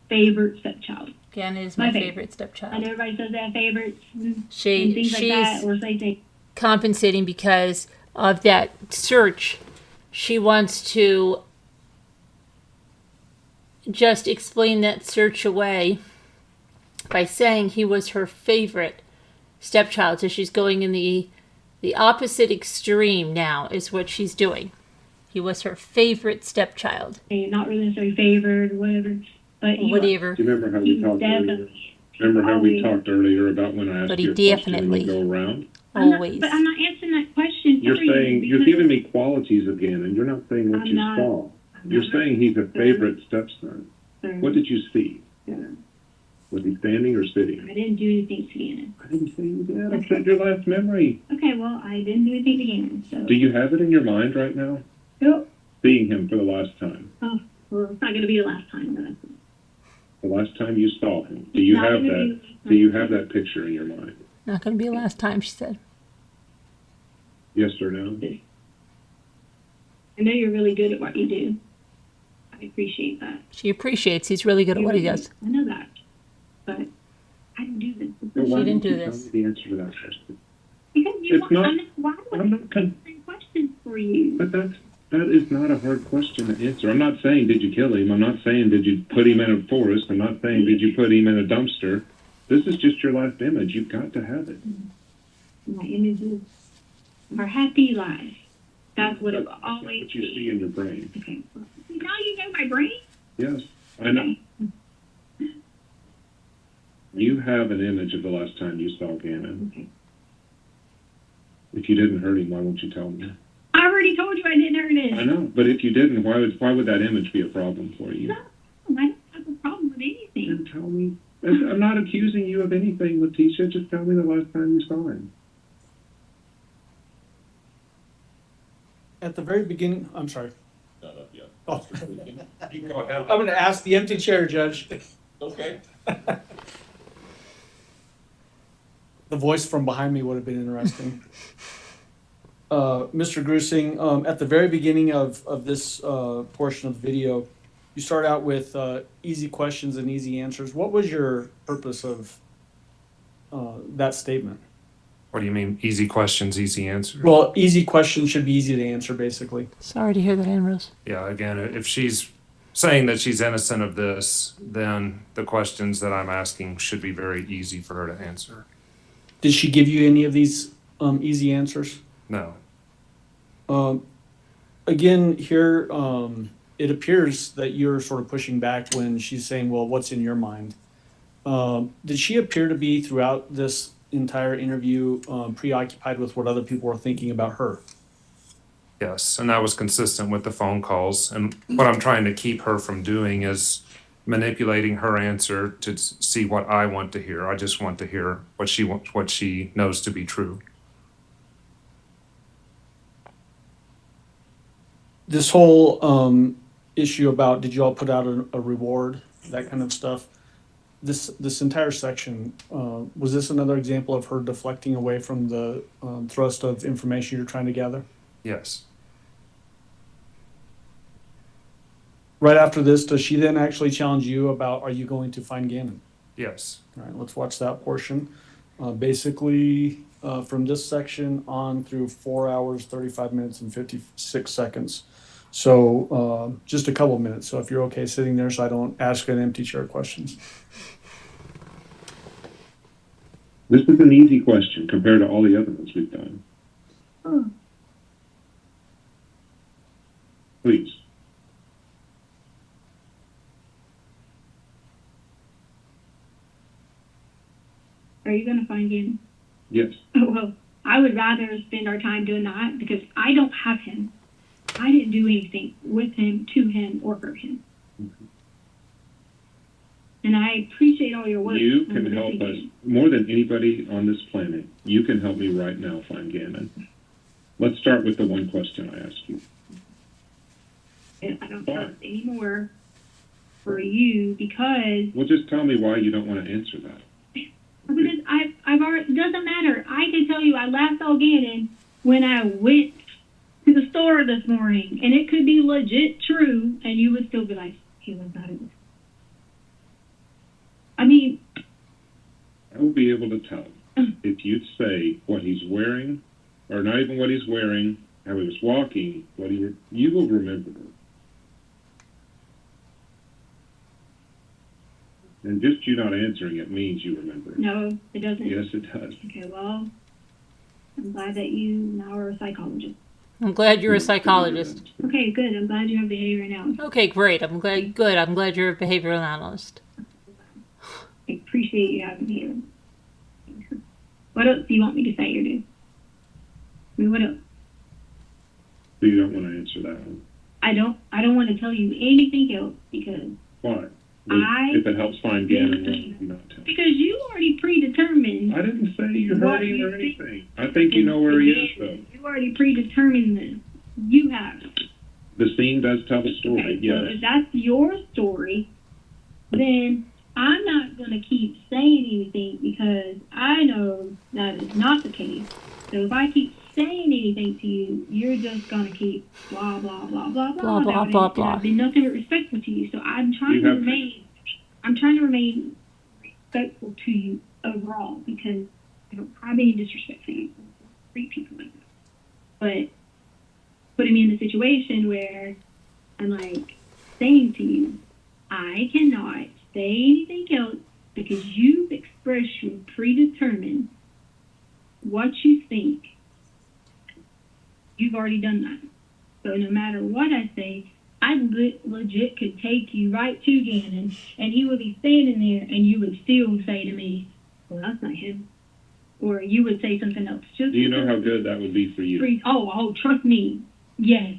favorite stepchild. Gannon is My my favorite. favorite I stepchild. know everybody says they have favorites and She things like she's that, or say things. compensating because of that search. She wants to just explain that search away by saying he was her favorite stepchild. So she's going in the opposite extreme now is what she's doing. He was her favorite stepchild. Not really necessarily favored, whatever. But he Whatever. Do you remember how we talked earlier? definitely. Remember how we always- talked earlier about when I asked But he you a question and definitely- you go around? Always. But I'm not answering that question. You're for you saying, you're because giving me qualities of Gannon. You're not saying what I'm you not- saw. I'm You're not- saying he's a favorite stepson. Sir, What did you see? sir, Was he standing or sitting? I didn't do anything to Gannon. I didn't say you did. I said your last memory. Okay, well, I didn't do anything to Gannon, so. Do you have it in your mind right now? Yep. Seeing him for the last time. Oh, well, it's not going to be the last time, but The last time you saw him. Do you Not have gonna be that? the last time. Do you have that picture in your mind? Not going to be the last time, she said. Yes or no? I know you're really good at what you do. I appreciate that. She appreciates he's really good at what he does. I know that, but I didn't do this. Then why didn't don't you do tell this. me the answer to that question? Because you It's want, not- why would I'm I not con- answer questions for you? But that is not a hard question to answer. I'm not saying did you kill him. I'm not saying did you put him in a forest. I'm not saying did you put him in a dumpster. This is just your last image. You've got to have it. My images are happy lives. That's what it That's always what you be. see in your brain. Okay. Now you know my brain. Yes, I know. You have an image of the last time you saw Gannon. Okay. If you didn't hurt him, why won't you tell me? I already told you I didn't hurt it. I know, but if you didn't, why would that image be a problem for you? No, I don't have a problem with anything. Then tell me. I'm not accusing you of anything, Letecia. Just tell me the last time you saw him. At the very beginning, I'm sorry. Not up yet. Oh. You can go ahead. I'm going to ask the empty chair, Judge. Okay. The voice from behind me would have been interesting. Mr. Grusing, at the very beginning of this portion of the video, you start out with easy questions and easy answers. What was your purpose of that statement? What do you mean? Easy questions, easy answers? Well, easy questions should be easy to answer, basically. Sorry to hear that, Ann Rose. Yeah, again, if she's saying that she's innocent of this, then the questions that I'm asking should be very easy for her to answer. Did she give you any of these easy answers? No. Again, here, it appears that you're sort of pushing back when she's saying, well, what's in your mind? Did she appear to be throughout this entire interview preoccupied with what other people were thinking about her? Yes, and that was consistent with the phone calls. And what I'm trying to keep her from doing is manipulating her answer to see what I want to hear. I just want to hear what she knows to be true. This whole issue about did you all put out a reward, that kind of stuff. This entire section, was this another example of her deflecting away from the thrust of information you're trying to gather? Yes. Right after this, does she then actually challenge you about, are you going to find Gannon? Yes. All right, let's watch that portion. Basically, from this section on through 4 hours, 35 minutes, and 56 seconds. So just a couple minutes. So if you're okay sitting there so I don't ask an empty chair questions. This is an easy question compared to all the other ones we've done. Oh, Please. are you going to find him? Yes. Oh, well, I would rather spend our time doing that because I don't have him. I didn't do anything with him, to him, or hurt him. And I appreciate all your work. You on can the help us investigation. more than anybody on this planet. You can help me right now find Gannon. Let's start with the one question I asked you. And I don't trust anymore for you because Well, just tell me why you don't want to answer that. I've already, it doesn't matter. I can tell you I last saw Gannon when I went to the store this morning, and it could be legit true, and you would still be like, he was not in this. I mean, I will be able to tell if you'd say what he's wearing, or not even what he's wearing, how he was walking, you will remember. And just you not answering it means you remember. No, it doesn't. Yes, it does. Okay, well, I'm glad that you now are a psychologist. I'm glad you're a psychologist. Okay, good. I'm glad you have behavior analysis. Okay, great. I'm glad. Good. I'm glad you're a behavioral analyst. I appreciate you having me here. What else do you want me to say or do? I mean, what else? So you don't want to answer that one. I don't want to tell you anything else because Why? I- If it helps find Gannon, why would you not tell? you already predetermined. I didn't say you What heard him you or think- anything. I think you know where he is, though. You already predetermined this. You have. The scene does tell the story, Okay, so yes. if that's your story, then I'm not going to keep saying anything because I know that is not the case. So if I keep saying anything to you, you're just going to keep blah, blah, blah, blah, Blah, blah, about it. blah, And blah. I've been nothing but respectful to you. So I'm trying You to have- remain respectful to you overall because I don't have any disrespect for you. I don't treat people like that. But putting me in a situation where I'm like saying to you, I cannot say anything else because you've expressed your predetermined what you think. You've already done that. So no matter what I say, I legit could take you right to Gannon and he would be standing there and you would still say to me, well, that's not him. Or you would say something else. Just Do you know how good that would be for you? Oh, trust me. Yes.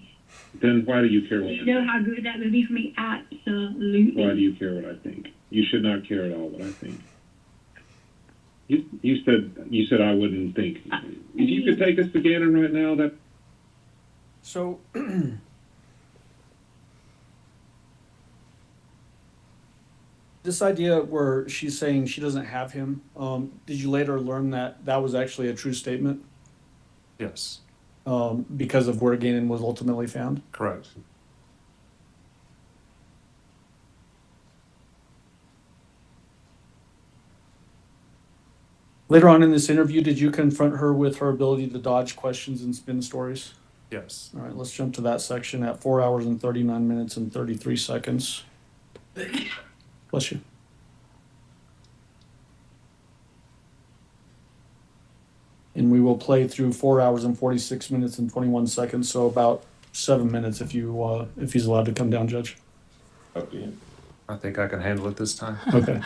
Then why do you care what I You know think? how good that would be for me? Absolutely. Why do you care what I think? You should not care at all what I think. You said I wouldn't think. If you could take us to Gannon right now, that So, this idea where she's saying she doesn't have him, did you later learn that that was actually a true statement? Yes, Because of where Gannon was ultimately found? correct. Later on in this interview, did you confront her with her ability to dodge questions and spin stories? Yes. All right, let's jump to that section at 4 hours and 39 minutes and 33 seconds. Bless you. And we will play through 4 hours and 46 minutes and 21 seconds, so about 7 minutes if he's allowed to come down, Judge. Up to you. I think I can handle it this time. Okay.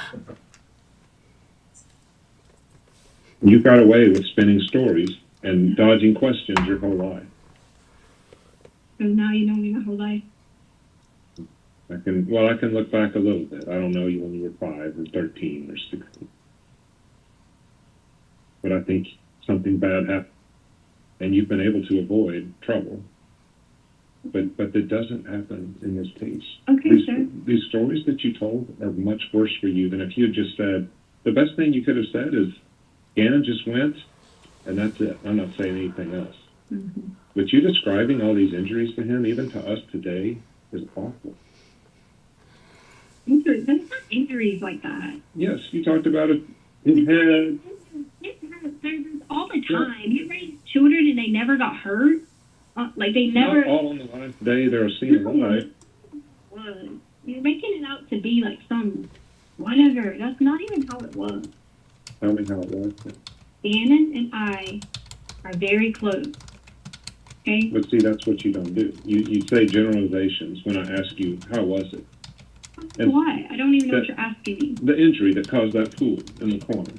you got away with spinning stories and dodging questions your whole life. So now you know me my whole life. I can look back a little bit. I don't know you when you were 5 or 13 or 16. But I think something bad happened, and you've been able to avoid trouble. But that doesn't happen in this case. Okay, sir. These stories that you told are much worse for you than if you had just said, the best thing you could have said is, Gannon just went, and that's it. I'm not saying anything else. Mm-hmm. But you describing all these injuries to him, even to us today, is awful. Injuries, but it's not injuries like that. Yes, you talked about it. His head. There's all the time. You raise children and they never got hurt. Like they never. Not all on the line today. They're seen alive. Was. You're making it out to be like some whatever. That's not even how it was. Tell me how it was. Gannon and I are very close. Okay? But see, that's what you don't do. You say generalizations when I ask you, how was it? And Why? I don't even know what that- you're asking me. The injury that caused that pool in the corner.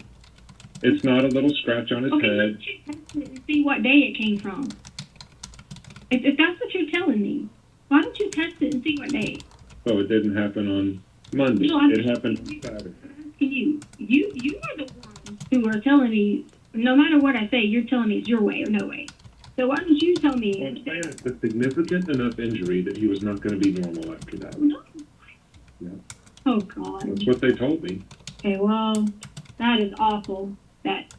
It's not a little scratch on his Okay, head. let's check test it and see what day it came from. If that's what you're telling me, why don't you test it and see what day? Oh, it didn't happen on Monday. No, I'm It happened on Saturday. asking you. You are the ones who are telling me, no matter what I say, you're telling me it's your way or no way. So why don't you tell me? Well, I'm saying it's a significant enough injury that he was not going to be normal after that. No. Yeah. Oh, God. That's what they told me. Okay, well, that is awful that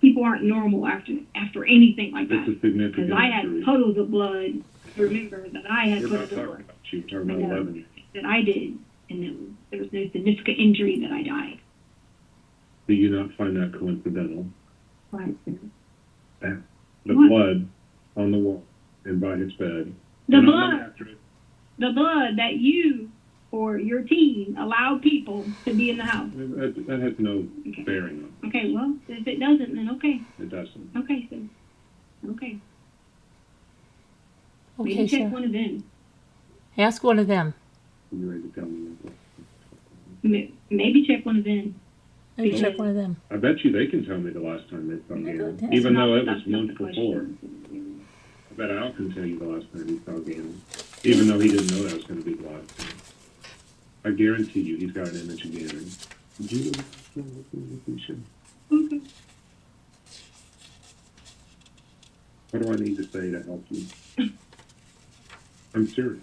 people aren't normal after anything like It's that. a significant Because I had injury. puddles of blood. Remember that I had We're not puddles of talking blood about you. We're talking about I know. 11. that I did, and there was no significant injury that I died. Do you not find that coincidental? Right. The What? blood on the wall and by his bed. The and on blood, mattress. the blood that you or your team allow people to be in the house? That has no Okay. bearing on it. Okay, well, if it doesn't, then okay. It doesn't. Okay, so, okay. Okay, Maybe check Sarah. one of them. Ask one of them. You ready to tell me? Maybe check one of them. Maybe check one of them. I bet you they can tell me the last time they saw Yeah, Gannon, that's even though it was That's not months the before. question. I bet Al can tell you the last time he saw Gannon, even though he didn't know that was going to be the last time. I guarantee you, he's got an image of Gannon. Did you Okay. What do I need to say to help you? I'm serious.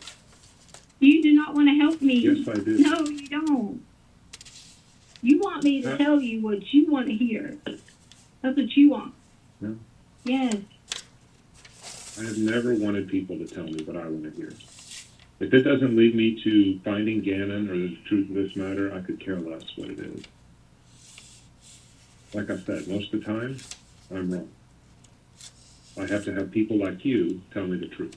You do not want to help me. Yes, I do. No, you don't. You want me to tell you what you want to hear. That's what you want. No. Yes. I have never wanted people to tell me what I want to hear. If it doesn't lead me to finding Gannon or the truth of this matter, I could care less what it is. Like I said, most of the time, I'm wrong. I have to have people like you tell me the truth.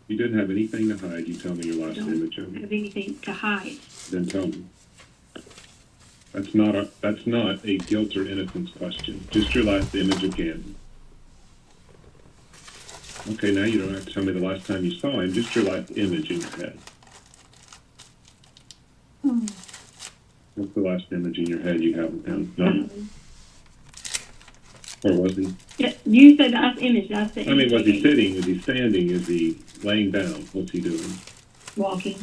You didn't have anything to hide. You tell me your last Don't image of me. have anything to hide. Then tell me. That's not a guilt or innocence question. Just your last image of Gannon. Okay, now you don't have to tell me the last time you saw him. Just your last image in your head. What's the last image in your head you have of him? None. Or was he? Yeah, you said last image. That's the I mean, image. was he gave. sitting? Is he standing? Is he laying down? What's he doing? Walking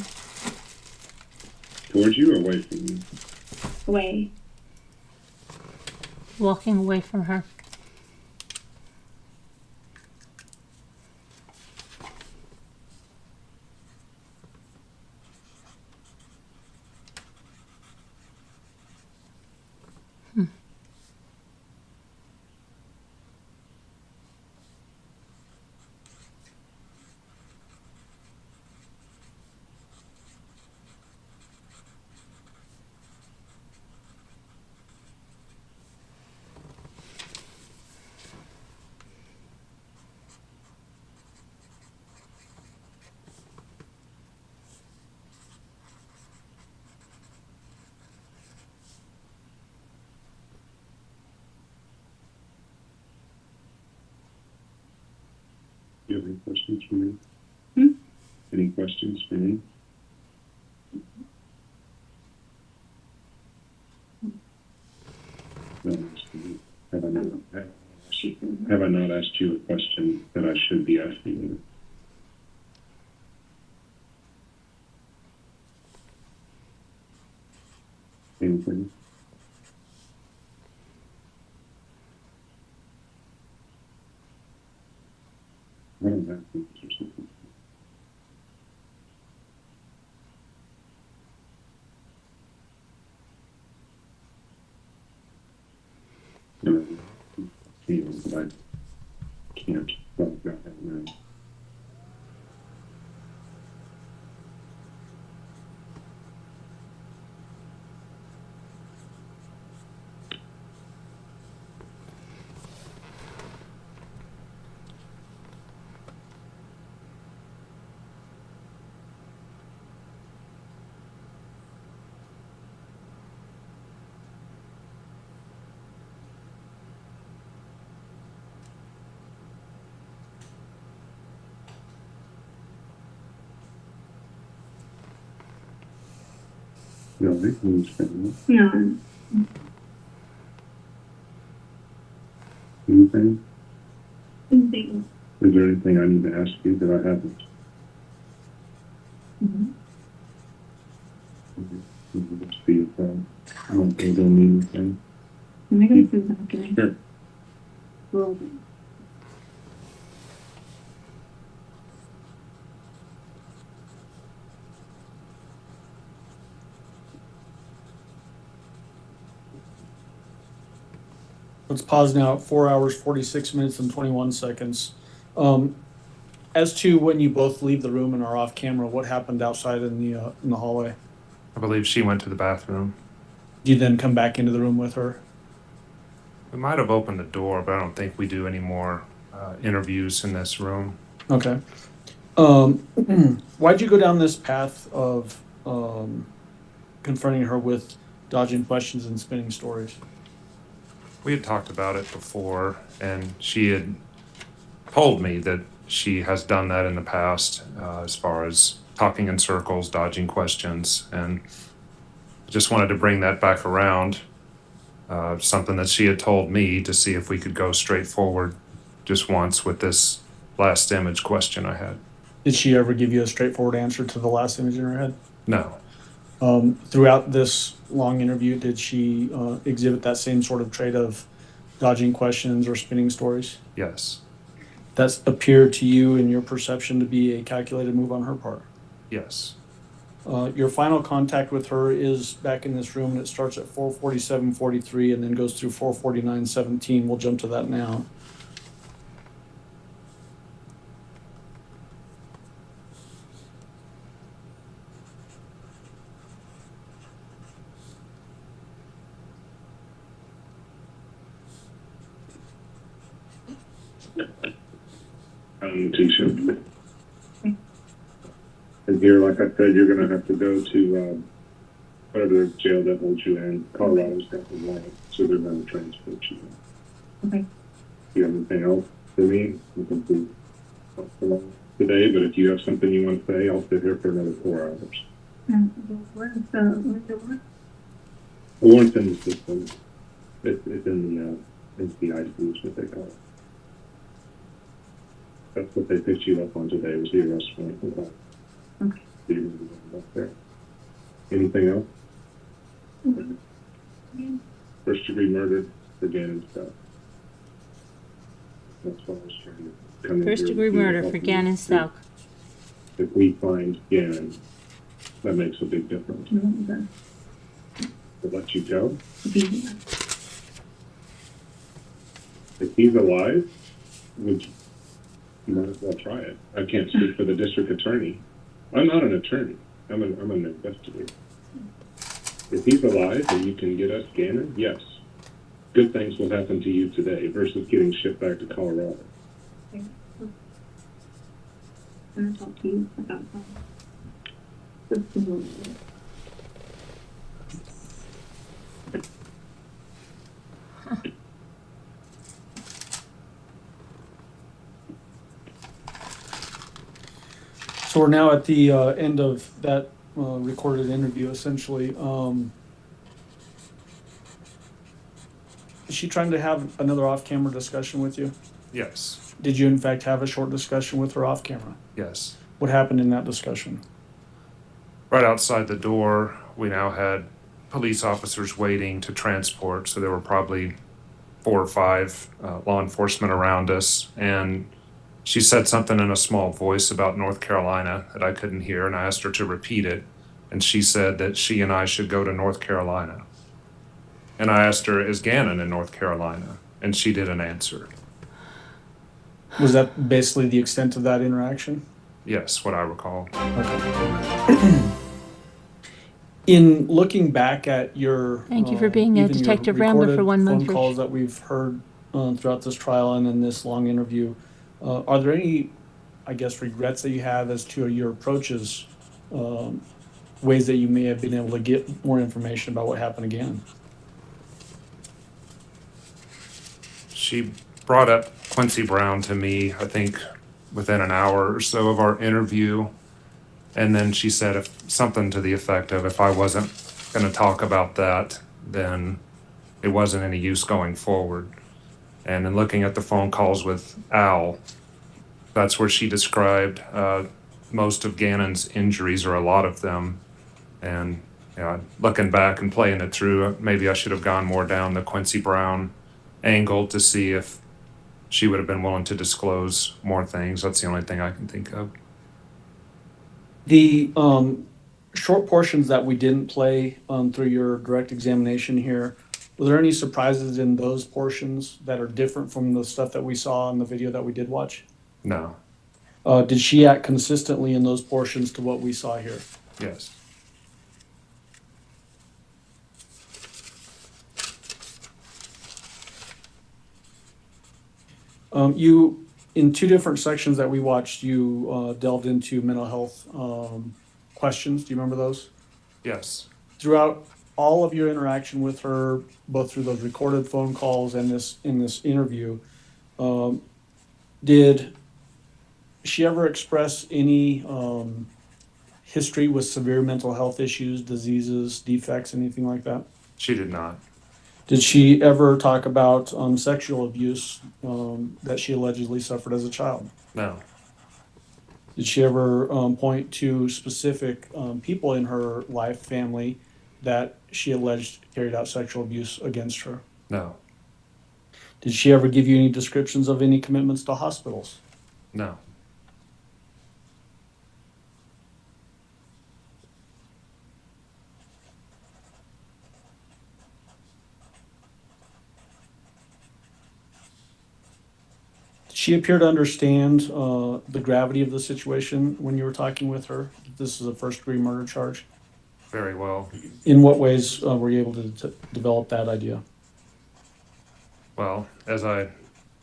Towards you or away from you? away. Walking away from her. Do you have any questions for me? Hmm? Any questions for me? No, I'm asking you. Have I not asked you a question that I should be asking you? Anything? I don't have to answer something. No, but I can't talk about that now. No, I understand. No. Anything? Anything. Is there anything I need to ask you that I haven't? Mhm. Just be I don't think I don't need anything. Am I going to do that? Okay. Sure. Well, Let's pause now at 4 hours, 46 minutes and 21 seconds. As to when you both leave the room and are off camera, what happened outside in the hallway? I believe she went to the bathroom. Do you then come back into the room with her? We might have opened the door, but I don't think we do any more interviews in this room. Okay. Why'd you go down this path of confronting her with dodging questions and spinning stories? We had talked about it before, and she had told me that she has done that in the past, as far as talking in circles, dodging questions, and just wanted to bring that back around. Something that she had told me to see if we could go straight forward just once with this last image question I had. Did she ever give you a straightforward answer to the last image in her head? No, Throughout this long interview, did she exhibit that same sort of trait of dodging questions or spinning stories? yes, That's appeared to you in your perception to be a calculated move on her part. yes, Your final contact with her is back in this room, and it starts at 4:47:43 and then goes through 4:49:17. We'll jump to that now. Letecia. And here, like I said, you're gonna have to go to, whatever jail that holds you in. Colorado's got the warrant, so they're gonna transport you. Okay. You have anything else for me? You can do today, but if you have something you want to say, I'll sit here for another 4 hours. Where's the what? The warrant's in the system. It's in the NCIC is what they call it. That's what they picked you up on today, was the arrest warrant. Okay. So you're gonna be looking up there. Anything else? First degree murder for Gannon stuff. That's why I was trying to come in First here degree with you to murder help for you. Gannon Stauch. If we find Gannon, that makes a big difference. I'll let you go. If he's alive, you might as well try it. I can't speak for the district attorney. I'm not an attorney. I'm an investigator. If he's alive and you can get us Gannon, yes. Good things will happen to you today versus getting shipped back to Colorado. I'm gonna talk to you about that. So we're now at the end of that recorded interview, essentially. Is she trying to have another off-camera discussion with you? yes, Did you in fact have a short discussion with her off-camera? yes. What happened in that discussion? Right outside the door, we now had police officers waiting to transport, so there were probably 4 or 5 law enforcement around us, and she said something in a small voice about North Carolina that I couldn't hear, and I asked her to repeat it, and she said that she and I should go to North Carolina. And I asked her, is Gannon in North Carolina? And she didn't answer. Was that basically the extent of that interaction? Yes, what I recall. In looking back at your Thank you for being a even your detective rambler for recorded 1 month. phone calls that we've heard throughout this trial and in this long interview, are there any, I guess, regrets that you have as to your approaches, ways that you may have been able to get more information about what happened again? She brought up Quincy Brown to me, I think, within an hour or so of our interview. And then she said something to the effect of, if I wasn't going to talk about that, then it wasn't any use going forward. And in looking at the phone calls with Al, that's where she described most of Gannon's injuries, or a lot of them. And looking back and playing it through, maybe I should have gone more down the Quincy Brown angle to see if she would have been willing to disclose more things. That's the only thing I can think of. The short portions that we didn't play through your direct examination here, were there any surprises in those portions that are different from the stuff that we saw in the video that we did watch? No. Did she act consistently in those portions to what we saw here? Yes. You in two different sections that we watched, you delved into mental health questions. Do you remember those? Yes. Throughout all of your interaction with her, both through those recorded phone calls and in this interview, did she ever express any history with severe mental health issues, diseases, defects, anything like that? She did not. Did she ever talk about sexual abuse that she allegedly suffered as a child? No. Did she ever point to specific people in her life, family, that she alleged carried out sexual abuse against her? No. Did she ever give you any descriptions of any commitments to hospitals? No. Did she appear to understand the gravity of the situation when you were talking with her? This is a first-degree murder charge. Very well. In what ways were you able to develop that idea? Well, as I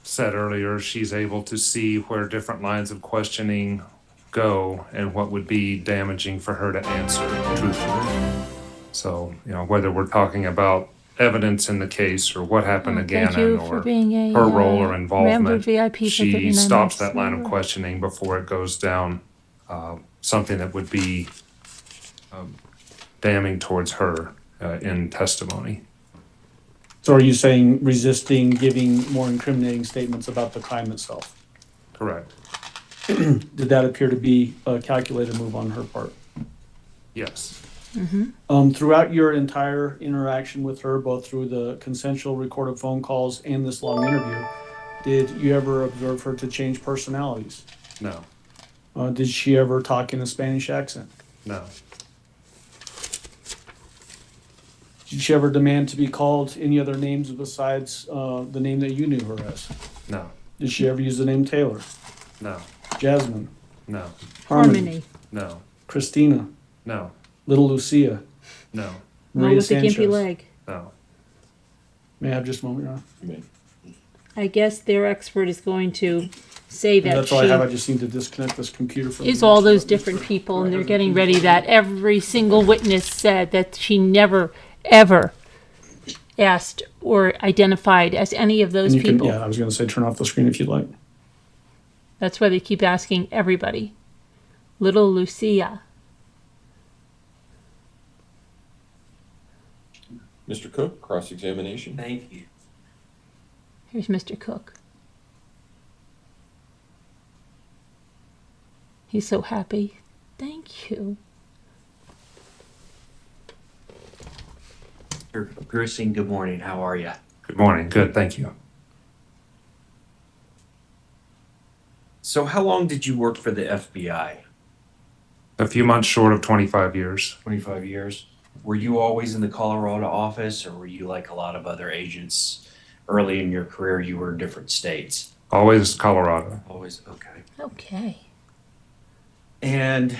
said earlier, she's able to see where different lines of questioning go and what would be damaging for her to answer truthfully. So, whether we're talking about evidence in the case or what happened to Thank Gannon you for or being a her role or member involvement, VIP for she 39 stops months. that line of questioning before it goes down something that would be damning towards her in testimony. So are you saying resisting giving more incriminating statements about the crime itself? Correct. Did that appear to be a calculated move on her part? Yes. Throughout your entire interaction with her, both through the consensual recorded phone calls and this long interview, did you ever observe her to change personalities? No. Did she ever talk in a Spanish accent? No. Did she ever demand to be called any other names besides the name that you knew her as? No. Did she ever use the name Taylor, No. Jasmine, No. Harmony. No. Christina, No. Little Lucia, No. One Maria with the gimpy Sanchez? leg. No. May I have just a moment, Your Honor? I mean, I guess their expert is going to say And that that's all I have. I she just need to disconnect this computer from. is the all next those button. different people, and they're getting ready that every single witness said that she never, ever asked or identified as any of those And you can, people. yeah, I was going to say turn off the screen if you'd like. That's why they keep asking everybody. Little Lucia. Mr. Cook, cross-examination. Thank you. Here's Mr. Cook. He's so happy. Thank you. Mr. Grissing, good morning. How are you? Good morning. Good. Thank you. So how long did you work for the FBI? A few months short of 25 years. 25 years. Were you always in the Colorado office, or were you like a lot of other agents early in your career, you were in different states? Always Colorado. Always, okay. Okay. And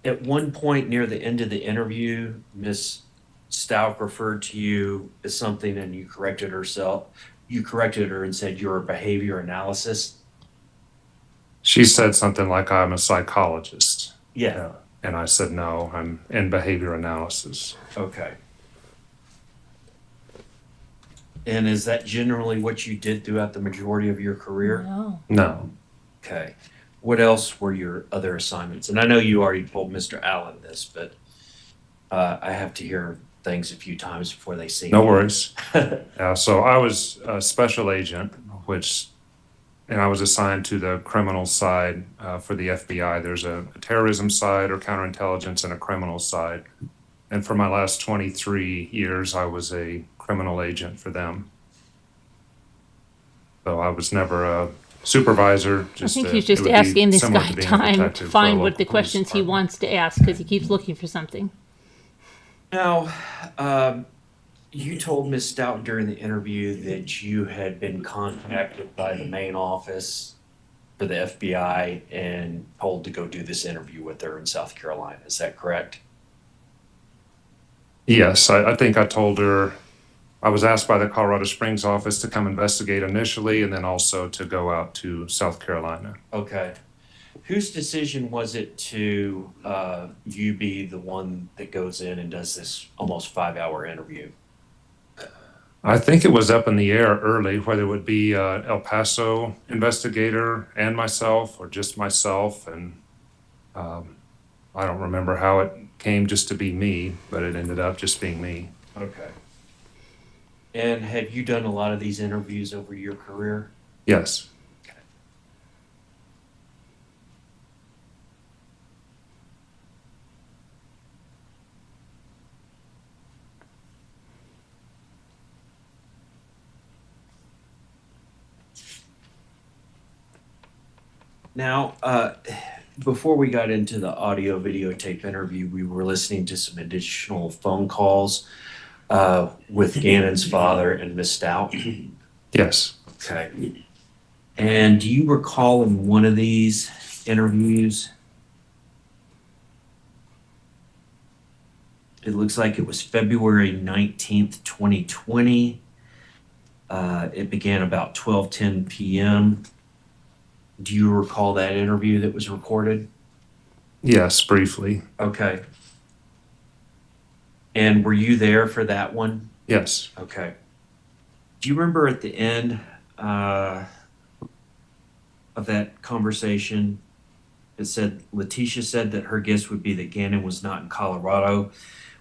at one point near the end of the interview, Miss Stauch referred to you as something and you corrected herself. You corrected her and said you were a behavior analysis. She said something like, I'm a psychologist. Yeah. And I said, no, I'm in behavior analysis. Okay. And is that generally what you did throughout the majority of your career? No. No. Okay. What else were your other assignments? And I know you already told Mr. Allen this, but I have to hear things a few times before they see No me. worries. So I was a special agent, and I was assigned to the criminal side for the FBI. There's a terrorism side or counterintelligence and a criminal side. And for my last 23 years, I was a criminal agent for them. So I was never a supervisor. I think it he's just would be asking this similar guy to being a time to detective for a find what local the police questions he department. wants to ask because he keeps looking for something. Now, you told Ms. Stout during the interview that you had been contacted by the main office for the FBI and told to go do this interview with her in South Carolina. Is that correct? Yes, I think I told her I was asked by the Colorado Springs office to come investigate initially and then also to go out to South Carolina. Okay. Whose decision was it to you be the one that goes in and does this almost 5-hour interview? I think it was up in the air early, whether it would be El Paso investigator and myself or just myself. And I don't remember how it came just to be me, but it ended up just being me. Okay. And have you done a lot of these interviews over your career? Yes. Now, before we got into the audio videotape interview, we were listening to some additional phone calls with Gannon's father and Miss Stout. Yes. Okay. And do you recall in one of these interviews, it looks like it was February 19th, 2020. It began about 12:10 p.m. Do you recall that interview that was recorded? Yes, briefly. Okay. And were you there for that one? Yes. Okay. Do you remember at the end of that conversation, it said, Letecia said that her guess would be that Gannon was not in Colorado.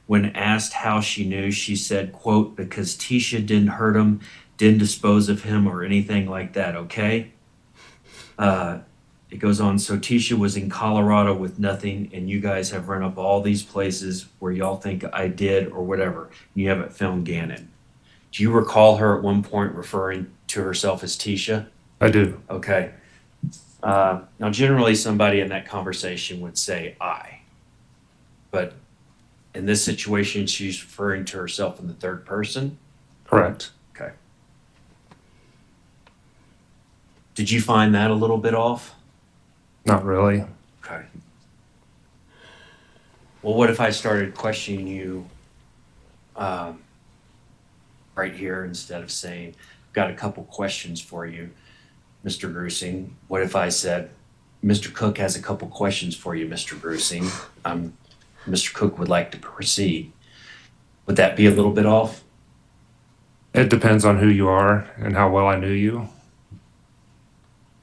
When asked how she knew, she said, quote, because Tisha didn't hurt him, didn't dispose of him or anything like that, okay? It goes on, so Tisha was in Colorado with nothing, and you guys have run up all these places where y'all think I did or whatever, and you haven't found Gannon. Do you recall her at one point referring to herself as Tisha? I do. Okay. Now, generally, somebody in that conversation would say I. But in this situation, she's referring to herself in the third person? Correct. Okay. Did you find that a little bit off? Not really. Okay. Well, what if I started questioning you right here instead of saying, I've got a couple questions for you, Mr. Grusing? What if I said, Mr. Cook has a couple questions for you, Mr. Grusing. Mr. Cook would like to proceed. Would that be a little bit off? It depends on who you are and how well I knew you.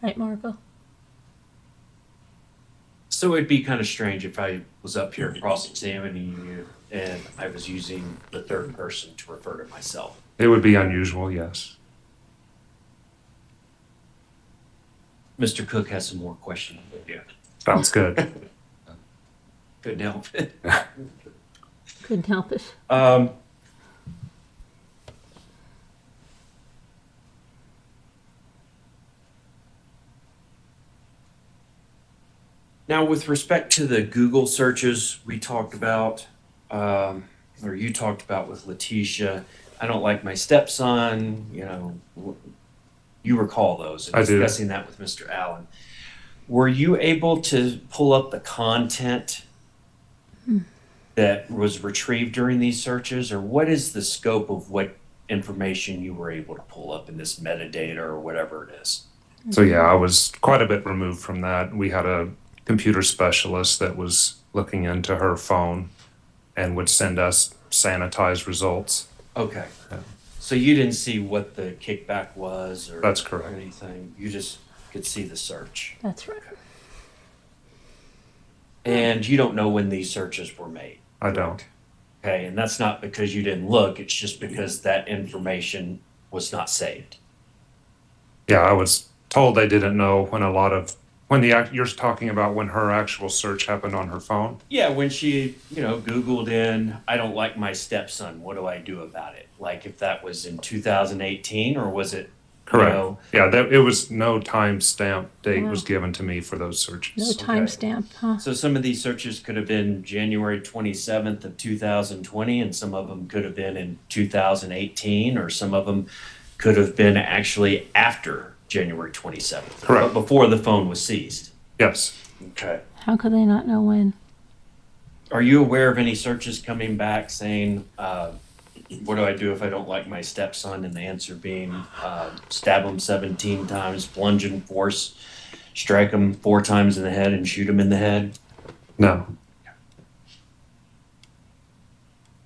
Right, Marco? So it'd be kind of strange if I was up here cross-examining you and I was using the third person to refer to myself. It would be unusual, yes. Mr. Cook has some more questions for you. Sounds good. Couldn't help it. Couldn't help it. Now, with respect to the Google searches we talked about, or you talked about with Letecia, I don't like my stepson, you recall those, and I do. discussing that with Mr. Allen. Were you able to pull up the content that was retrieved during these searches, or what is the scope of what information you were able to pull up in this metadata or whatever it is? So yeah, I was quite a bit removed from that. We had a computer specialist that was looking into her phone and would send us sanitized results. Okay. Yeah. So you didn't see what the kickback was or That's correct. anything. You just could see the search. That's right. And you don't know when these searches were made. I don't. Okay, and that's not because you didn't look, it's just because that information was not saved. Yeah, I was told they didn't know you're talking about when her actual search happened on her phone? Yeah, when she, Googled in, I don't like my stepson, what do I do about it? Like if that was in 2018 or was it? Correct. Yeah, it was no timestamp date was given to me for those searches. No timestamp, huh? So some of these searches could have been January 27th of 2020, and some of them could have been in 2018, or some of them could have been actually after January 27th. Correct. But before the phone was seized. Yes. Okay. How could they not know when? Are you aware of any searches coming back saying what do I do if I don't like my stepson? And the answer being, stab him 17 times, bludgeon force, strike him 4 times in the head and shoot him in the head. No,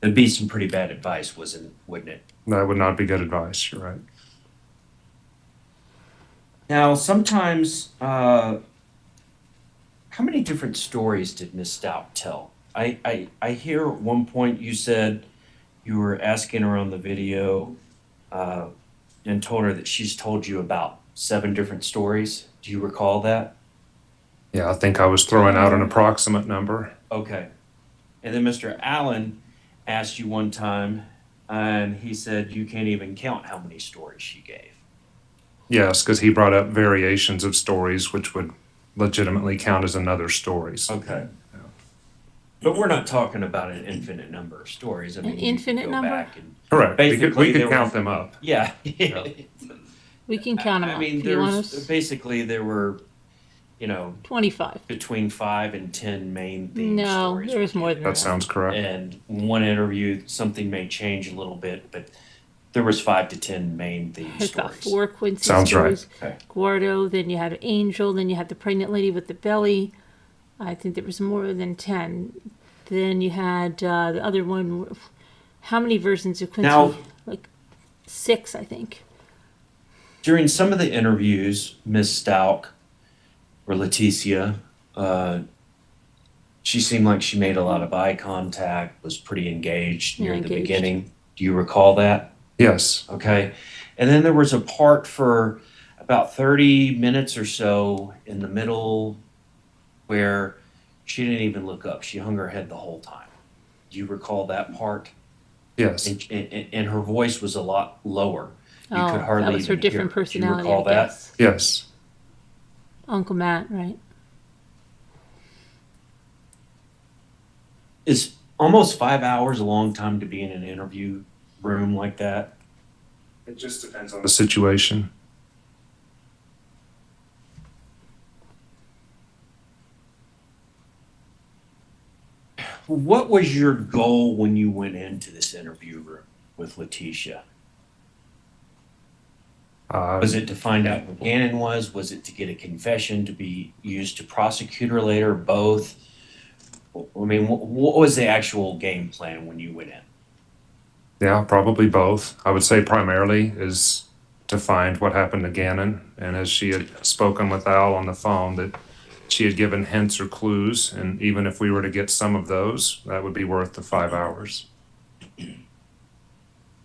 It'd be some pretty bad advice, wouldn't it? that would not be good advice. You're right. Now, sometimes, how many different stories did Miss Stout tell? I hear at one point you said you were asking her on the video and told her that she's told you about 7 different stories. Do you recall that? Yeah, I think I was throwing out an approximate number. Okay. And then Mr. Allen asked you one time, and he said you can't even count how many stories she gave. Yes, because he brought up variations of stories, which would legitimately count as another stories. Okay. But we're not talking about an infinite number of stories. I mean, you can infinite go number? back and- Correct. Basically, We there could count was- them up. Yeah. We can count them I up. mean, If you want there's us, basically there were, 25. between 5 and 10 main theme No, stories. there was more than That that. sounds correct. And one interview, something may change a little bit, but there was 5 to 10 main theme It's got stories. 4 Quincy Sounds right. stories. Okay. Guardo, then you had Angel, then you had the pregnant lady with the belly. I think there was more than 10. Then you had the other one. How many versions of Quincy? Now- Like 6, I think. During some of the interviews, Miss Stauch or Letecia, she seemed like she made a lot of eye contact, was pretty engaged near Yeah, the engaged. beginning. Do you recall that? Yes. Okay. And then there was a part for about 30 minutes or so in the middle where she didn't even look up. She hung her head the whole time. Do you recall that part? Yes. And her voice was a lot lower. You could hardly that was her even different hear her. Do you personality, recall I that? guess. Yes. Uncle Matt, right? Is almost 5 hours a long time to be in an interview room like that? It just depends on the situation. What was your goal when you went into this interview room with Letecia? Was it to find out who Gannon was? Was it to get a confession to be used to prosecute her later? Both? I mean, what was the actual game plan when you went in? Yeah, probably both. I would say primarily is to find what happened to Gannon. And as she had spoken with Al on the phone, that she had given hints or clues. And even if we were to get some of those, that would be worth the 5 hours.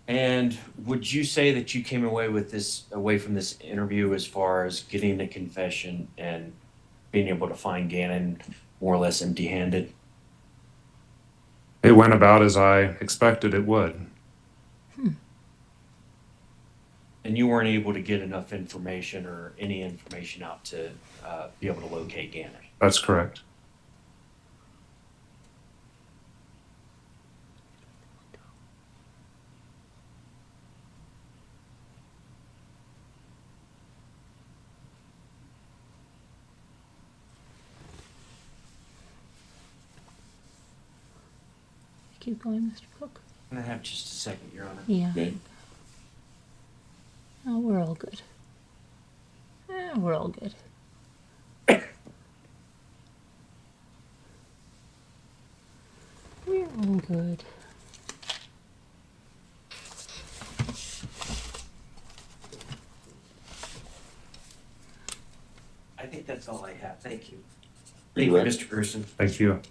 And would you say that you came away from this interview as far as getting the confession and being able to find Gannon more or less empty-handed? It went about as I expected it would. And you weren't able to get enough information or any information out to be able to locate Gannon? That's correct. Keep going, Mr. Cook. I'm gonna have just a second, Your Honor. Yeah. Okay. Oh, we're all good. We're all good. We're all good. I think that's all I have. Thank you. Thank Thank you, you, Rick. Mr. Gerson. Thank you.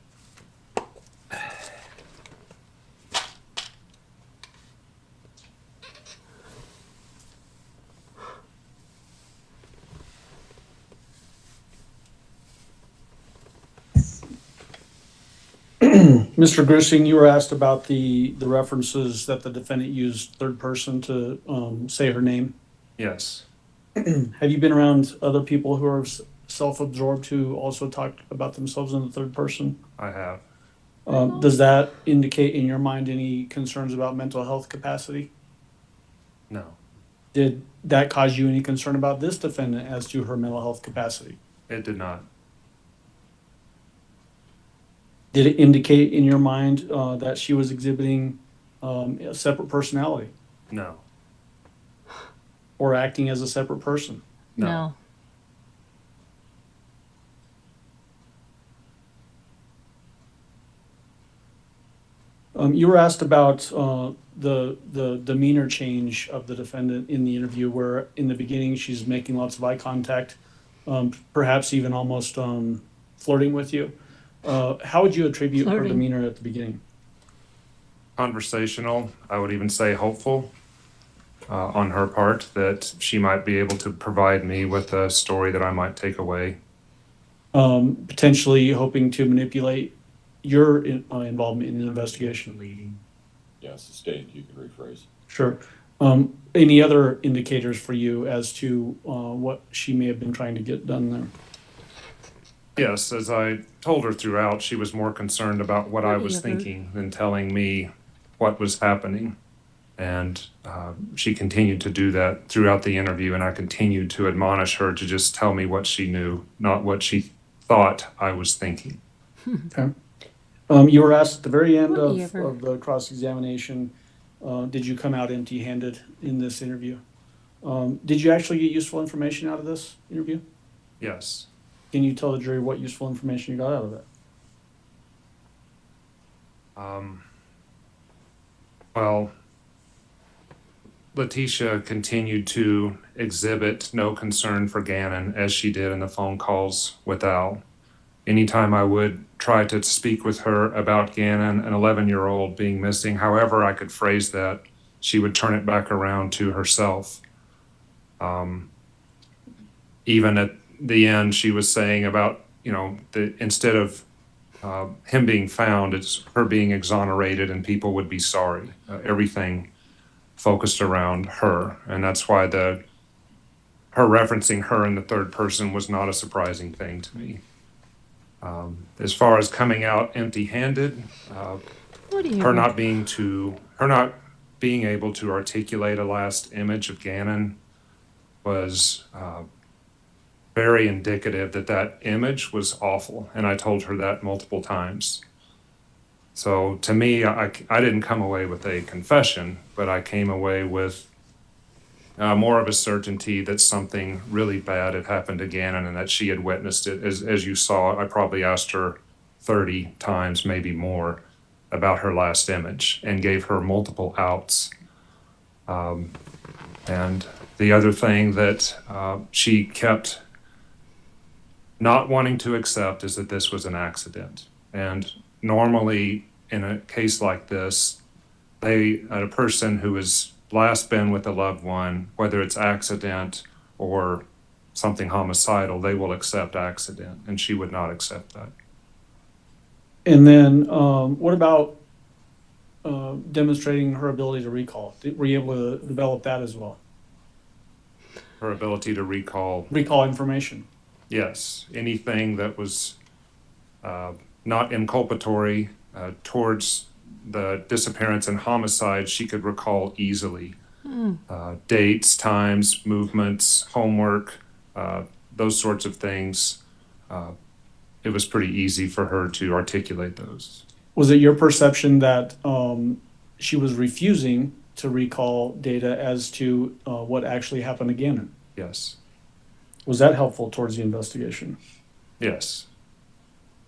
Mr. Grissing, you were asked about the references that the defendant used third person to say her name. Yes. Have you been around other people who are self-absorbed who also talk about themselves in the third person? I have. Does that indicate in your mind any concerns about mental health capacity? No. Did that cause you any concern about this defendant as to her mental health capacity? It did not. Did it indicate in your mind that she was exhibiting a separate personality No, or acting as a separate person? no. No. You were asked about the demeanor change of the defendant in the interview, where in the beginning she's making lots of eye contact, perhaps even almost flirting with you. How would you attribute her Flirting. demeanor at the beginning? Conversational, I would even say hopeful on her part that she might be able to provide me with a story that I might take away. Potentially hoping to manipulate your involvement in the investigation. Leading. Yeah, sustained, you could rephrase. Sure. Any other indicators for you as to what she may have been trying to get done there? Yes, as I told her throughout, she was more concerned about what I was thinking than telling me what was happening. And she continued to do that throughout the interview, and I continued to admonish her to just tell me what she knew, not what she thought I was thinking. Okay. You were asked at the very end Whatever. of the cross-examination, did you come out empty-handed in this interview? Did you actually get useful information out of this interview? Yes. Can you tell the jury what useful information you got out of it? Well, Letecia continued to exhibit no concern for Gannon as she did in the phone calls with Al. Anytime I would try to speak with her about Gannon, an 11-year-old being missing, however I could phrase that, she would turn it back around to herself. Even at the end, she was saying about, instead of him being found, it's her being exonerated and people would be sorry. Everything focused around her. And that's why her referencing her in the third person was not a surprising thing to me. As far as coming out empty-handed, her not being able to articulate a last image of Gannon was very indicative that image was awful, and I told her that multiple times. So to me, I didn't come away with a confession, but I came away with more of a certainty that something really bad had happened to Gannon and that she had witnessed it. As you saw, I probably asked her 30 times, maybe more, about her last image and gave her multiple outs. And the other thing that she kept not wanting to accept is that this was an accident. And normally in a case like this, a person who has last been with a loved one, whether it's accident or something homicidal, they will accept accident, and she would not accept that. And then what about demonstrating her ability to recall? Were you able to develop that as well? Her ability to recall, Information. yes, anything that was not inculpatory towards the disappearance and homicide, she could recall easily. Dates, times, movements, homework, those sorts of things. It was pretty easy for her to articulate those. Was it your perception that she was refusing to recall data as to what actually happened to Gannon? Yes. Was that helpful towards the investigation? Yes.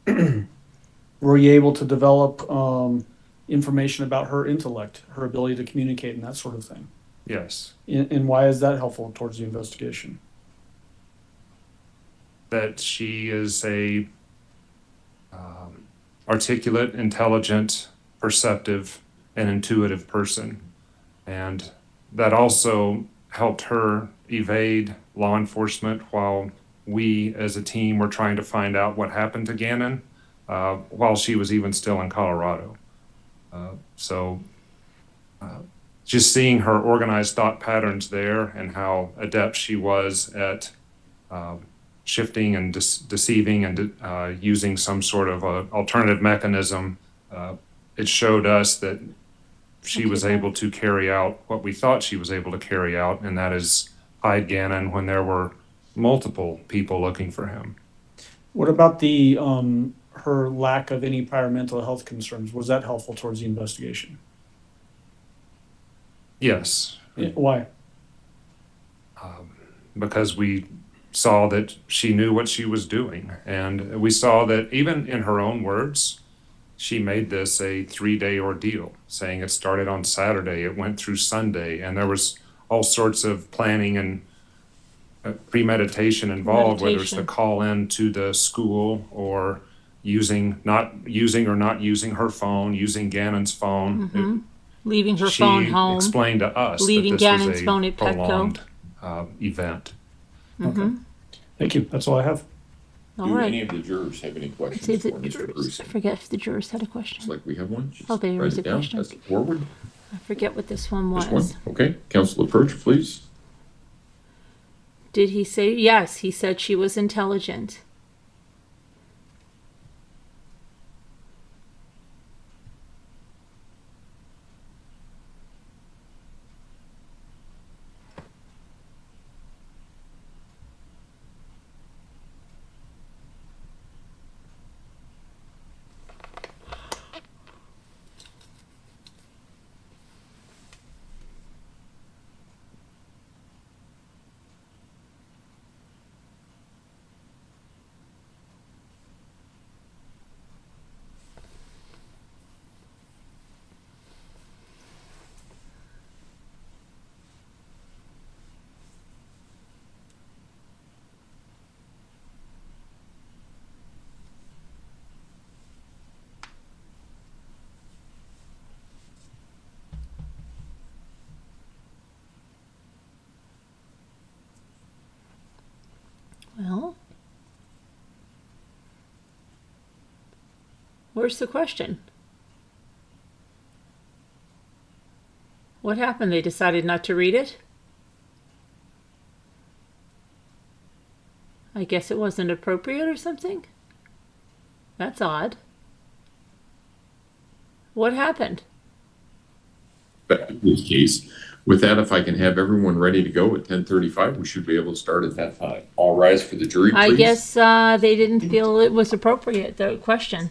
Were you able to develop information about her intellect, her ability to communicate, and that sort of thing? Yes. And why is that helpful towards the investigation? That she is a articulate, intelligent, perceptive, and intuitive person. And that also helped her evade law enforcement while we as a team were trying to find out what happened to Gannon while she was even still in Colorado. Just seeing her organized thought patterns there and how adept she was at shifting and deceiving and using some sort of alternative mechanism, it showed us that she was able to carry out what we thought she was able to carry out, and that is hide Gannon when there were multiple people looking for him. What about the her lack of any prior mental health concerns? Was that helpful towards the investigation? Yes, Why? because we saw that she knew what she was doing. And we saw that even in her own words, she made this a 3-day ordeal, saying it started on Saturday, it went through Sunday, and there was all sorts of planning and premeditation involved, whether it's the Premeditation. call in to the school or not using her phone, using Gannon's phone. Leaving her She phone home. explained to us leaving that this Gannon's was a phone at Petco. prolonged event. Okay. Thank you. That's all I have. All Do right. any of the jurors have any See questions if for the Mr. jurors, Bruce? I forget if the jurors had a Looks question. like we have one. Just Oh, there write is it a down. question. Pass it forward. I forget what this one This one. was. Okay. Counselor Perch, please. Did he say yes? He said she was intelligent. Well, where's the question? What happened? They decided not to read it? I guess it wasn't appropriate or something? That's odd. What happened? Back to this case. With that, if I can have everyone ready to go at 10:35, we should be able to start at that time. All rise for the jury, please. I guess they didn't feel it was appropriate, the question.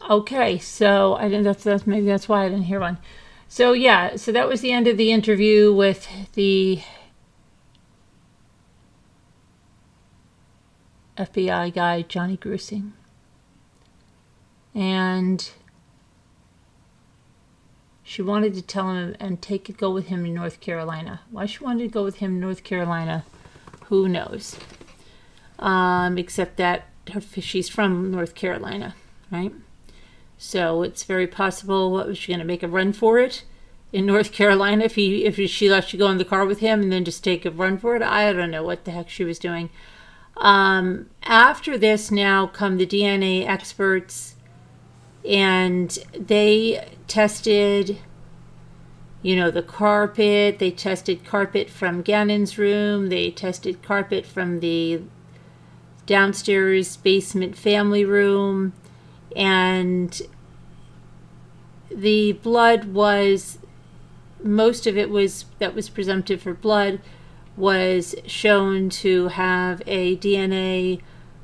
Okay, so I didn't. That's maybe that's why I didn't hear one. So yeah, so that was the end of the interview with the FBI guy, Johnny Grusing, and she wanted to tell him and go with him in North Carolina. Why she wanted to go with him in North Carolina, who knows? Except that she's from North Carolina, right? So it's very possible. What was she going to make a run for it in North Carolina if she let you go in the car with him and then just take a run for it? I don't know what the heck she was doing. After this, now come the DNA experts, and they tested, the carpet. They tested carpet from Gannon's room. They tested carpet from the downstairs basement family room. And the blood was, most of it that was presumptive for blood was shown to have a DNA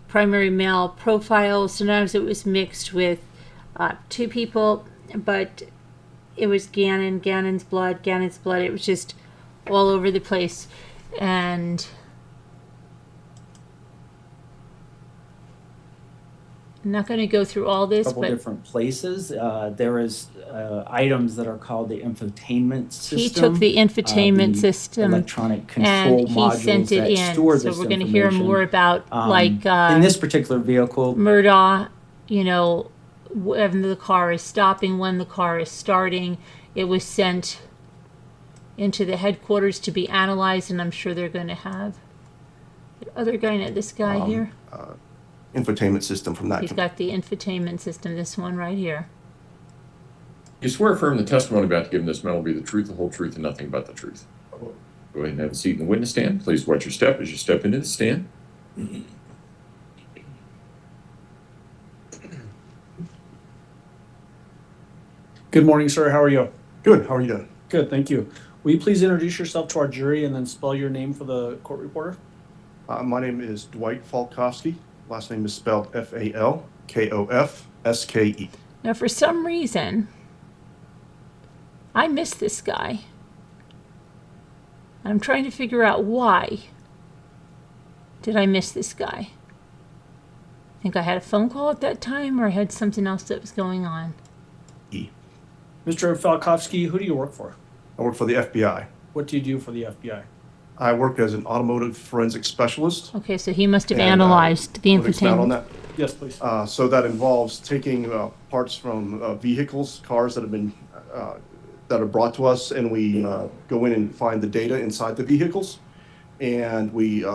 primary male profile. Sometimes it was mixed with two people, but it was Gannon's blood. It was just all over the place. And I'm not going to go through all this, couple but different places. There is items that are called the infotainment system. he took the infotainment the system electronic and control he sent modules it that in. store So this we're going to hear information. more about in this particular vehicle, Murdaugh, when the car is stopping, when the car is starting. It was sent into the headquarters to be analyzed, and I'm sure they're going to have the other guy, this guy here. Infotainment system from that. He's got the infotainment system, this one right here. You swear affirm the testimony about to give in this matter will be the truth, the whole truth, and nothing but the truth. Go ahead and have a seat in the witness stand. Please watch your step as you step into the stand. Good morning, sir. How are you? Good. How are you doing? Good, thank you. Will you please introduce yourself to our jury and then spell your name for the court reporter? My name is Dwight Falkowski. Last name is spelled Falkofske. Now, for some reason, I miss this guy. I'm trying to figure out why did I miss this guy. I think I had a phone call at that time, or I had something else that was going on. Mr. Falkowski, who do you work for? I work for the FBI. What do you do for the FBI? I work as an automotive forensic specialist. Okay, so he must have And, analyzed the want to expound on infotainment. that? Yes, please. So that involves taking parts from vehicles, cars that have been that are brought to us, and we go in and find the data inside the vehicles, and we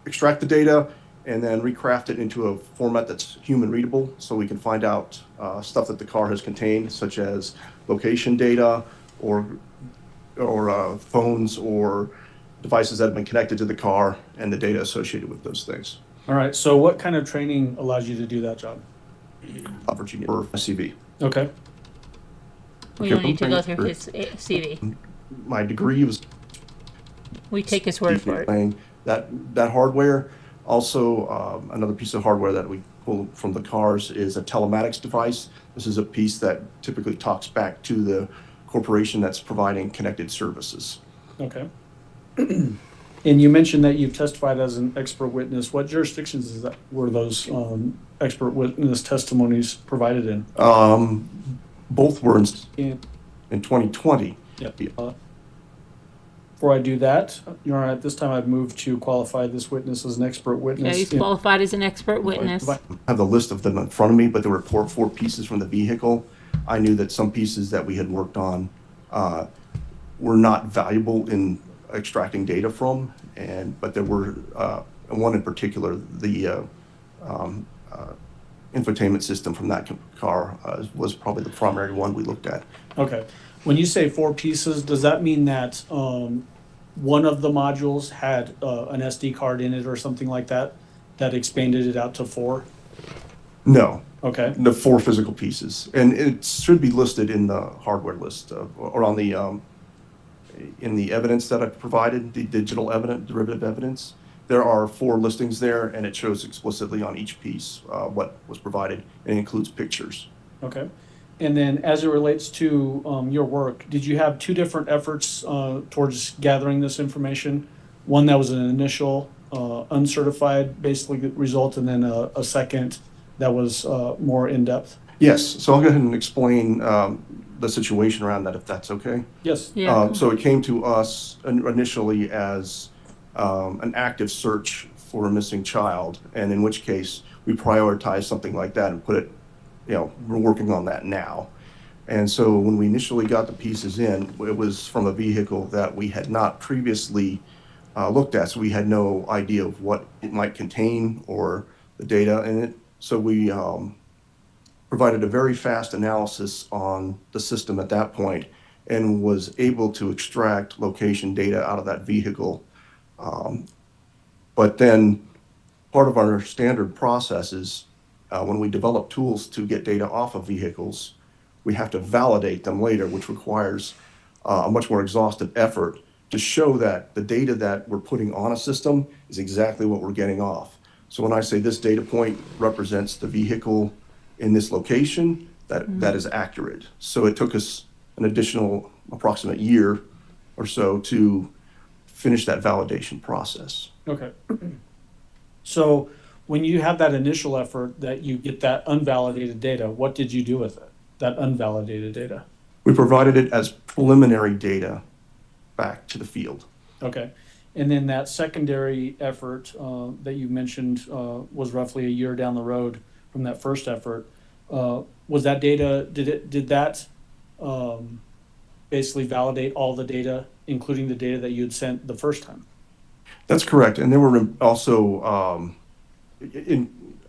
extract the data and then recraft it into a format that's human readable, so we can find out stuff that the car has contained, such as location data or phones or devices that have been connected to the car and the data associated with those things. All right, so what kind of training allows you to do that job? Virginia for CV. Okay. We don't need to go through his CV. My degree was We take his word for it. playing that hardware. Also, another piece of hardware that we pull from the cars is a telematics device. This is a piece that typically talks back to the corporation that's providing connected services. Okay. And you mentioned that you've testified as an expert witness. What jurisdictions were those expert witness testimonies provided in? Both were In- in 2020. Yep. Before I do that, Your Honor, at this time I've moved to qualify this witness as an expert Yeah, witness. he's qualified as an expert witness. I have the list of them in front of me, but there were four pieces from the vehicle. I knew that some pieces that we had worked on were not valuable in extracting data from, but there were one in particular, the infotainment system from that car was probably the primary one we looked at. Okay. When you say 4 pieces, does that mean that one of the modules had an SD card in it or something like that, that expanded it out to 4? No, Okay. the 4 physical pieces, and it should be listed in the hardware list or on the in the evidence that I provided, the digital evidence, derivative evidence. There are 4 listings there, and it shows explicitly on each piece what was provided, and it includes pictures. Okay. And then as it relates to your work, did you have 2 different efforts towards gathering this information? One that was an initial uncertified basically result, and then a second that was more in-depth? Yes, so I'll go ahead and explain the situation around that, if that's okay. Yes. Yeah. So it came to us initially as an active search for a missing child, and in which case we prioritized something like that and put it, we're working on that now. And so when we initially got the pieces in, it was from a vehicle that we had not previously looked at, so we had no idea of what it might contain or the data in it. So we provided a very fast analysis on the system at that point and was able to extract location data out of that vehicle. But then part of our standard process is when we develop tools to get data off of vehicles, we have to validate them later, which requires a much more exhaustive effort to show that the data that we're putting on a system is exactly what we're getting off. So when I say this data point represents the vehicle in this location, that is accurate. So it took us an additional approximate year or so to finish that validation process. Okay. So when you have that initial effort that you get that unvalidated data, what did you do with it, that unvalidated data? We provided it as preliminary data back to the field. Okay. And then that secondary effort that you mentioned was roughly a year down the road from that first effort. Was that data, did that basically validate all the data, including the data that you had sent the first time? That's correct. And there were also,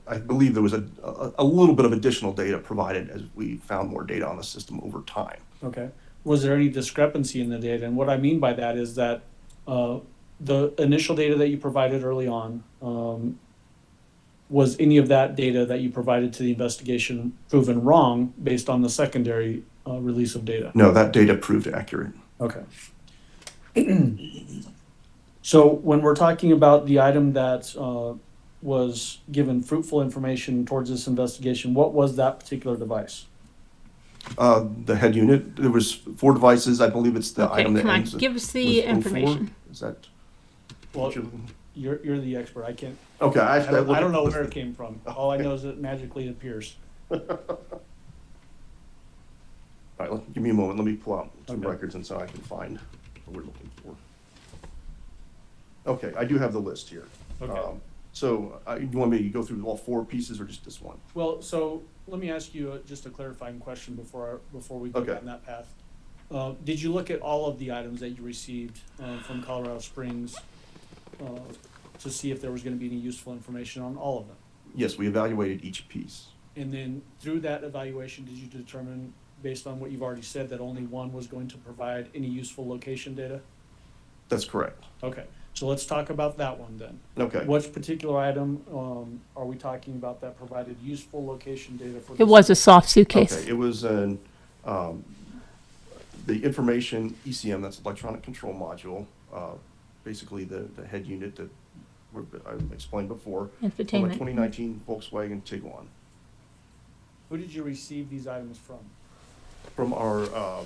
I believe there was a little bit of additional data provided as we found more data on the system over time. Okay. Was there any discrepancy in the data? And what I mean by that is that the initial data that you provided early on, was any of that data that you provided to the investigation proven wrong based on the secondary release of data? No, that data proved accurate. Okay. So when we're talking about the item that was given fruitful information towards this investigation, what was that particular device? The head unit, there was 4 devices. I believe it's the Okay, item that come on, ends give us with the 04. information. Is that? Well, what you're looking- you're the expert. I can't, Okay, I I have to don't, look I don't at know the where it list. came from. All I know is it magically appears. All right, give me a moment. Let me pull out some Okay. records and so I can find what we're looking for. Okay, I do have the list here. Okay. So, you want me to go through all 4 pieces or just this one? Well, so let me ask you just a clarifying question before we go Okay. down that path. Did you look at all of the items that you received from Colorado Springs to see if there was going to be any useful information on all of them? Yes, we evaluated each piece. And then through that evaluation, did you determine, based on what you've already said, that only one was going to provide any useful location data? That's correct. Okay, so let's talk about that one then. Okay. What particular item are we talking about that provided useful location data for? It was a soft suitcase. Okay, it was the information ECM, that's electronic control module, basically the head unit that I explained before. From a Infotainment. 2019 Volkswagen Tiguan. Who did you receive these items from? From our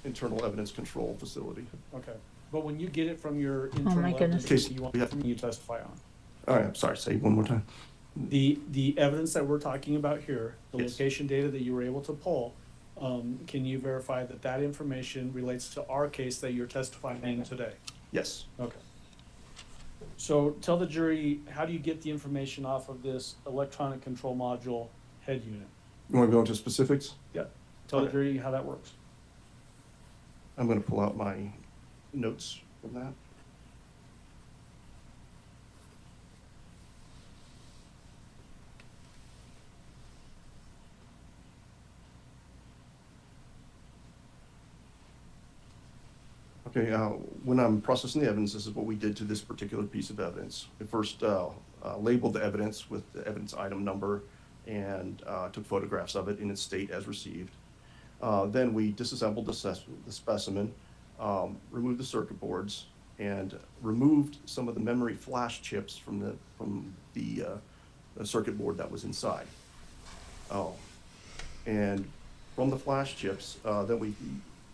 internal evidence control facility. Okay, but when you get it from your my internal goodness. evidence, you want you testify on. All right, I'm sorry, say it one more time. The evidence that we're talking about here, the Yes. location data that you were able to pull, can you verify that that information relates to our case that you're testifying in today? Yes. Okay. So tell the jury, how do you get the information off of this electronic control module head unit? You want to go into specifics? Yeah. Tell the Okay. jury how that works. I'm going to pull out my notes from that. Okay, when I'm processing the evidence, this is what we did to this particular piece of evidence. We first labeled the evidence with the evidence item number and took photographs of it in its state as received. Then we disassembled the specimen, removed the circuit boards, and removed some of the memory flash chips from the circuit board that was inside. And from the flash chips, then we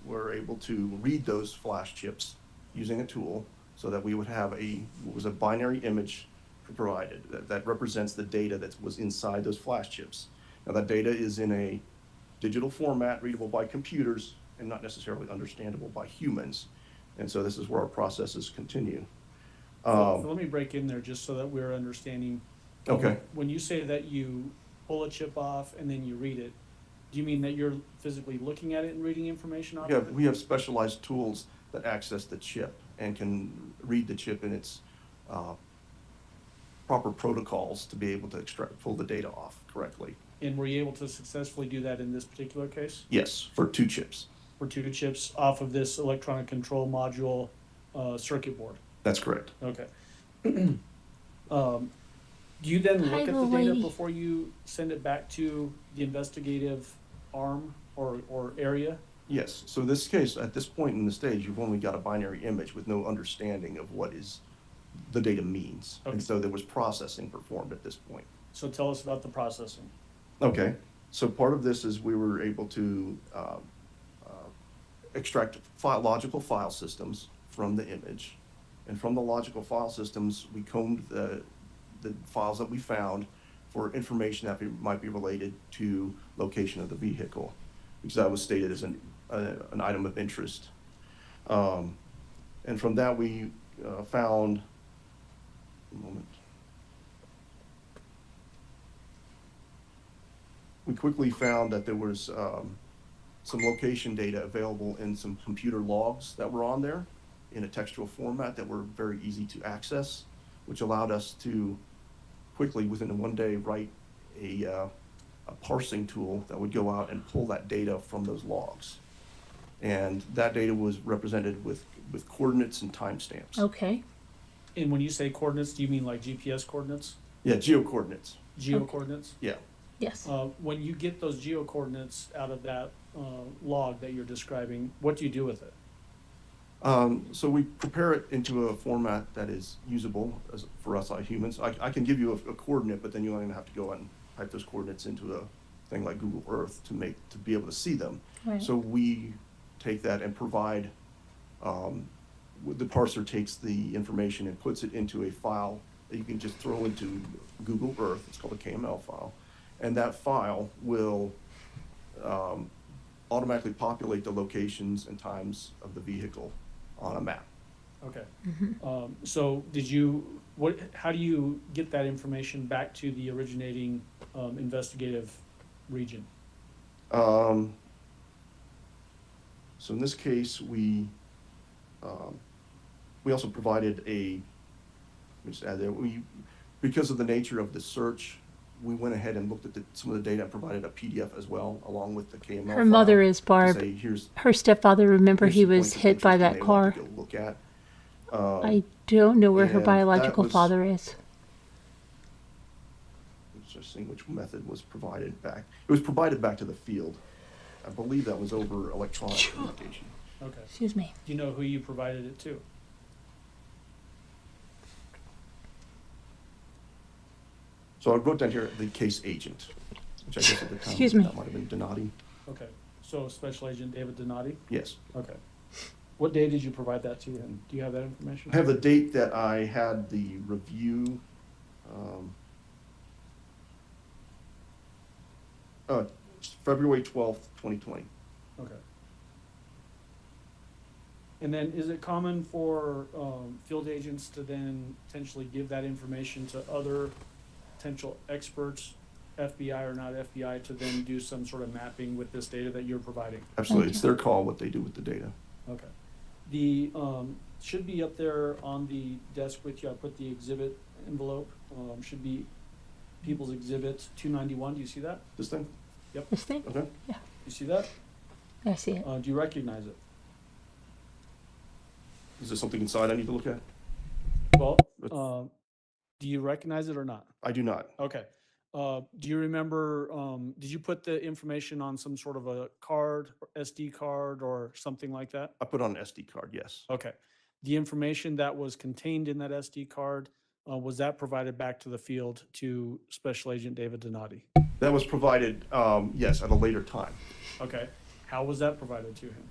were able to read those flash chips using a tool so that we would have what was a binary image provided that represents the data that was inside those flash chips. Now that data is in a digital format, readable by computers and not necessarily understandable by humans. And so this is where our processes continue. So let me break in there just so that we're understanding. Okay. When you say that you pull a chip off and then you read it, do you mean that you're physically looking at it and reading information off of it? We have specialized tools that access the chip and can read the chip in its proper protocols to be able to pull the data off correctly. And were you able to successfully do that in this particular case? Yes, for 2 chips. For 2 chips off of this electronic control module circuit board? That's correct. Okay. Do you then Hi, look at the little data lady. before you send it back to the investigative arm or area? Yes, so this case, at this point in the stage, you've only got a binary image with no understanding of what the data means. Okay. And so there was processing performed at this point. So tell us about the processing. Okay, so part of this is we were able to extract logical file systems from the image. And from the logical file systems, we combed the files that we found for information that might be related to location of the vehicle, because that was stated as an item of interest. And from that, we found, a moment. We quickly found that there was some location data available in some computer logs that were on there in a textual format that were very easy to access, which allowed us to quickly, within 1 day, write a parsing tool that would go out and pull that data from those logs. And that data was represented with coordinates and timestamps. Okay. And when you say coordinates, do you mean like GPS coordinates? Yeah, geocoordinates. Geo coordinates? Yeah. Yes. When you get those geo coordinates out of that log that you're describing, what do you do with it? So we prepare it into a format that is usable for us humans. I can give you a coordinate, but then you're going to have to go and type those coordinates into thing like Google Earth to be able to see them. Right. So we take that and provide, the parser takes the information and puts it into a file that you can just throw into Google Earth. It's called a KML file. And that file will automatically populate the locations and times of the vehicle on a map. Okay. So how do you get that information back to the originating investigative region? So in this case, we also provided let me just add there, because of the nature of the search, we went ahead and looked at some of the data and provided a PDF as well, along with the KML Her file mother is to Barb. say, here's Her stepfather, remember, here's he the was points of hit by interest that you may want car. to go look at. I don't know where her and biological that was- father is. Just seeing which method was provided back. It was provided back to the field. I believe that was over electronic communication. Okay. Excuse me. Do you know who you provided it to? So I wrote down here the case agent, which I guess at the time, Excuse me. that might have been Donati. Okay. So Special Agent David Donati? Yes. Okay. What day did you provide that to him? Do you have that information? I have the date that I had the review. February 12th, 2020. Okay. And then is it common for field agents to then potentially give that information to other potential experts, FBI or not FBI, to then do some sort of mapping with this data that you're providing? Absolutely. It's their call what they do with the data. Okay. The, should be up there on the desk with you. I put the exhibit envelope, should be People's Exhibit 291. Do you see that? This thing? This thing? Okay. You see that? I see it. Do you recognize it? Is there something inside I need to look at? Well, do you recognize it or not? I do not. Okay. Do you remember, did you put the information on some sort of a card, or SD card or something like that? I put on an SD card, yes. Okay. The information that was contained in that SD card, was that provided back to the field to Special Agent David Donati? That was provided, yes, at a later time. Okay. How was that provided to him?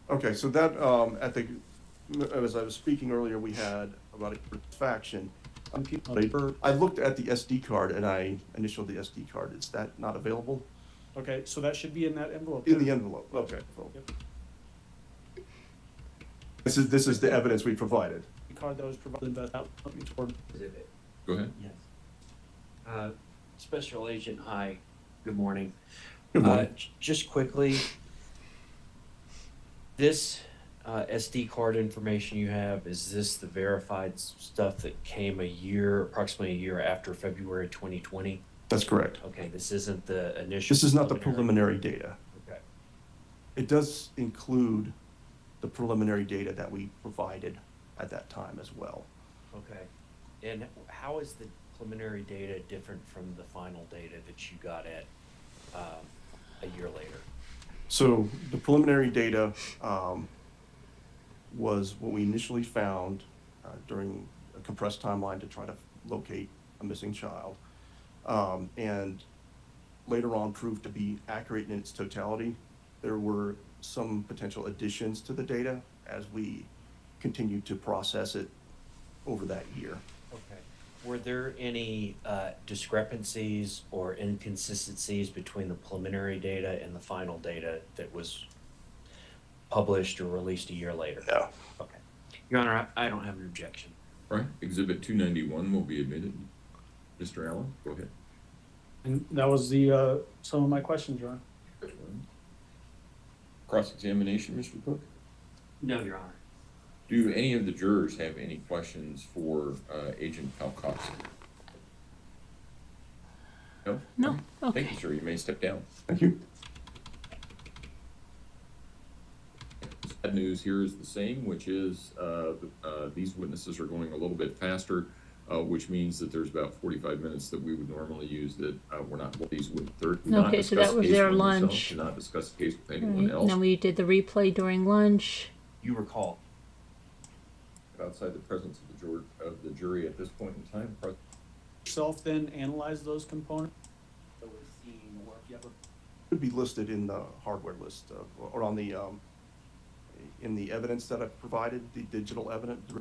Okay, so that, as I was speaking earlier, we had about a faction. I looked at the SD card and I initialed the SD card. Is that not available? Okay, so that should be in that envelope. In too. the envelope, okay. Yep. This is the evidence we provided. The card that was provided toward. Exhibit. Go ahead. Yes. Special Agent, hi, good morning. Good morning. Just quickly, this SD card information you have, is this the verified stuff that came approximately a year after February 2020? That's correct. Okay, this isn't the initial. This is not the preliminary data. Okay. It does include the preliminary data that we provided at that time as well. Okay. And how is the preliminary data different from the final data that you got at a year later? So the preliminary data was what we initially found during a compressed timeline to try to locate a missing child. And later on proved to be accurate in its totality. There were some potential additions to the data as we continued to process it over that year. Okay. Were there any discrepancies or inconsistencies between the preliminary data and the final data that was published or released a year later? No. Okay. Your Honor, I don't have an objection. All right, Exhibit 291 will be admitted. Mr. Allen, go ahead. And that was the, some of my questions, Your Honor. Cross-examination, Mr. Cook? No, Your Honor. Do any of the jurors have any questions for Agent Falcoxi? No? No? All right. Okay. Thank you, sir. You may step down. Thank you. Bad news here is the same, which is these witnesses are going a little bit faster, which means that there's about 45 minutes that we would normally use that we're not. These would Okay, so that was their lunch. Do not discuss the case with All anyone right. else. And then we did the replay during lunch. You recall. Outside the presence of the jury at this point in time. Yourself then analyze those components. So we're seeing more Could be listed in the hardware list or on the, in the evidence that I've provided, the digital evidence.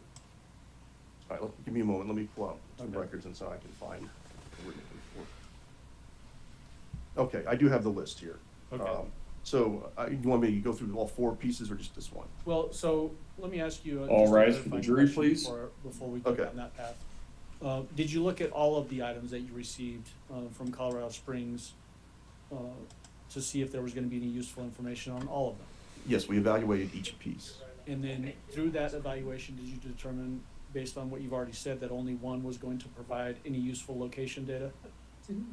All right, give me a moment. Let me pull out some Okay. records and so I can find the written report. Okay, I do have the list here. Okay. So you want me to go through all 4 pieces or just this one? Well, so let me ask you. All just a rise for the clarifying jury, question please. Before we go Okay. down that path. Did you look at all of the items that you received from Colorado Springs to see if there was going to be any useful information on all of them? Yes, we evaluated each piece. And then through that evaluation, did you determine, based on what you've already said, that only one was going to provide any useful location data?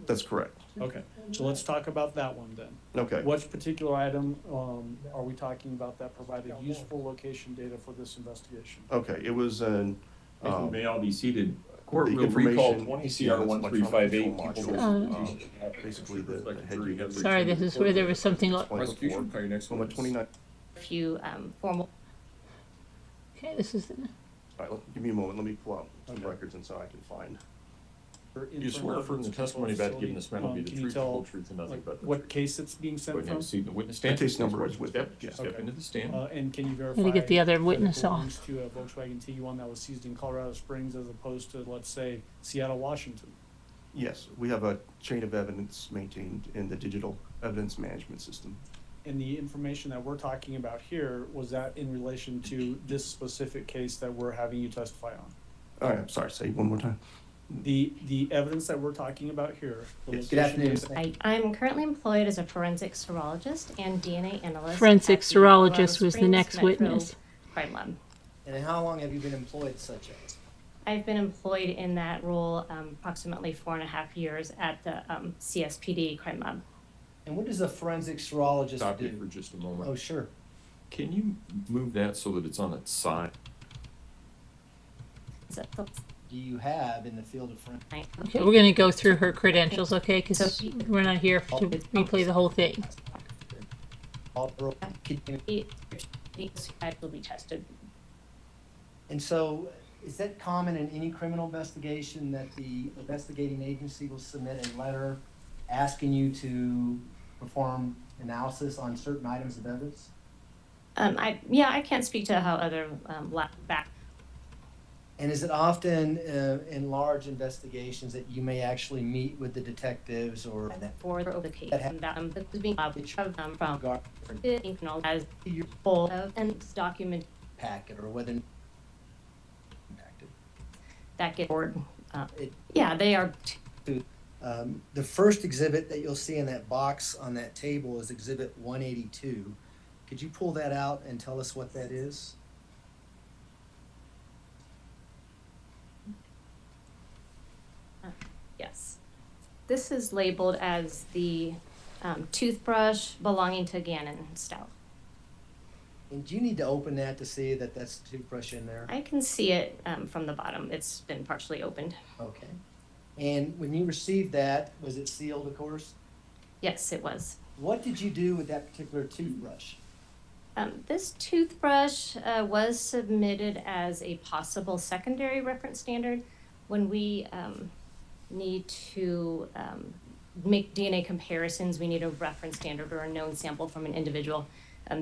That's correct. Okay, so let's talk about that one then. Okay. What particular item are we talking about that provided useful location data for this investigation? Okay, it was an, May all be seated. Court the will recall information- 20 yeah, CR that's 1358. electronic People control versus basically the head unit. Sorry, this is where there was something. Prosecution, call your next On the witness. 29, few formal. Okay, this is. all right, give me a moment. Let me pull out some Okay. records and so I can find. You swear affirm the testimony about giving this matter will be the Can you truth, the tell, whole truth, and nothing like, but the what truth. case it's being Go sent ahead and from? see the witness The stand. case number is with Step, it, yeah. step Okay. into the stand. And can you verify? Gotta get the other that it witness belongs off. to a Volkswagen T1 that was seized in Colorado Springs as opposed to, let's say, Seattle, Washington? Yes, we have a chain of evidence maintained in the digital evidence management system. And the information that we're talking about here, was that in relation to this specific case that we're having you testify on? All right, I'm sorry, say it one more time. The evidence that we're talking about here. the Yes. Good location afternoon. data- I'm currently employed as a forensic serologist and DNA analyst. Forensic at the Colorado serologist was the Springs next Metro witness. Crime Lab. And how long have you been employed such as? I've been employed in that role approximately 4.5 years at the CSPD Crime Lab. And what does a forensic serologist Stop you for do? just a Oh, moment. sure. Can you move that so that it's on its side? So, Do you have in the field of forensic? Okay, we're gonna go through her credentials, okay? Because we're not here to replay the whole thing. These will be tested. And so, is that common in any criminal investigation that the investigating agency will submit a letter asking you to perform analysis on certain items of evidence? I can't speak to how other lab back. And is it often in large investigations that you may actually meet with the detectives or For the case that was being from guard as your full and document packet or whether impacted? that get forward. It- Yeah, they are. The first exhibit that you'll see in that box on that table is Exhibit 182. Could you pull that out and tell us what that is? Yes. This is labeled as the toothbrush belonging to Gannon Stauch. And do you need to open that to see that that's the toothbrush in there? I can see it from the bottom. It's been partially opened. Okay. And when you received that, was it sealed, of course? Yes, it was. What did you do with that particular toothbrush? This toothbrush was submitted as a possible secondary reference standard. When we need to make DNA comparisons, we need a reference standard or a known sample from an individual.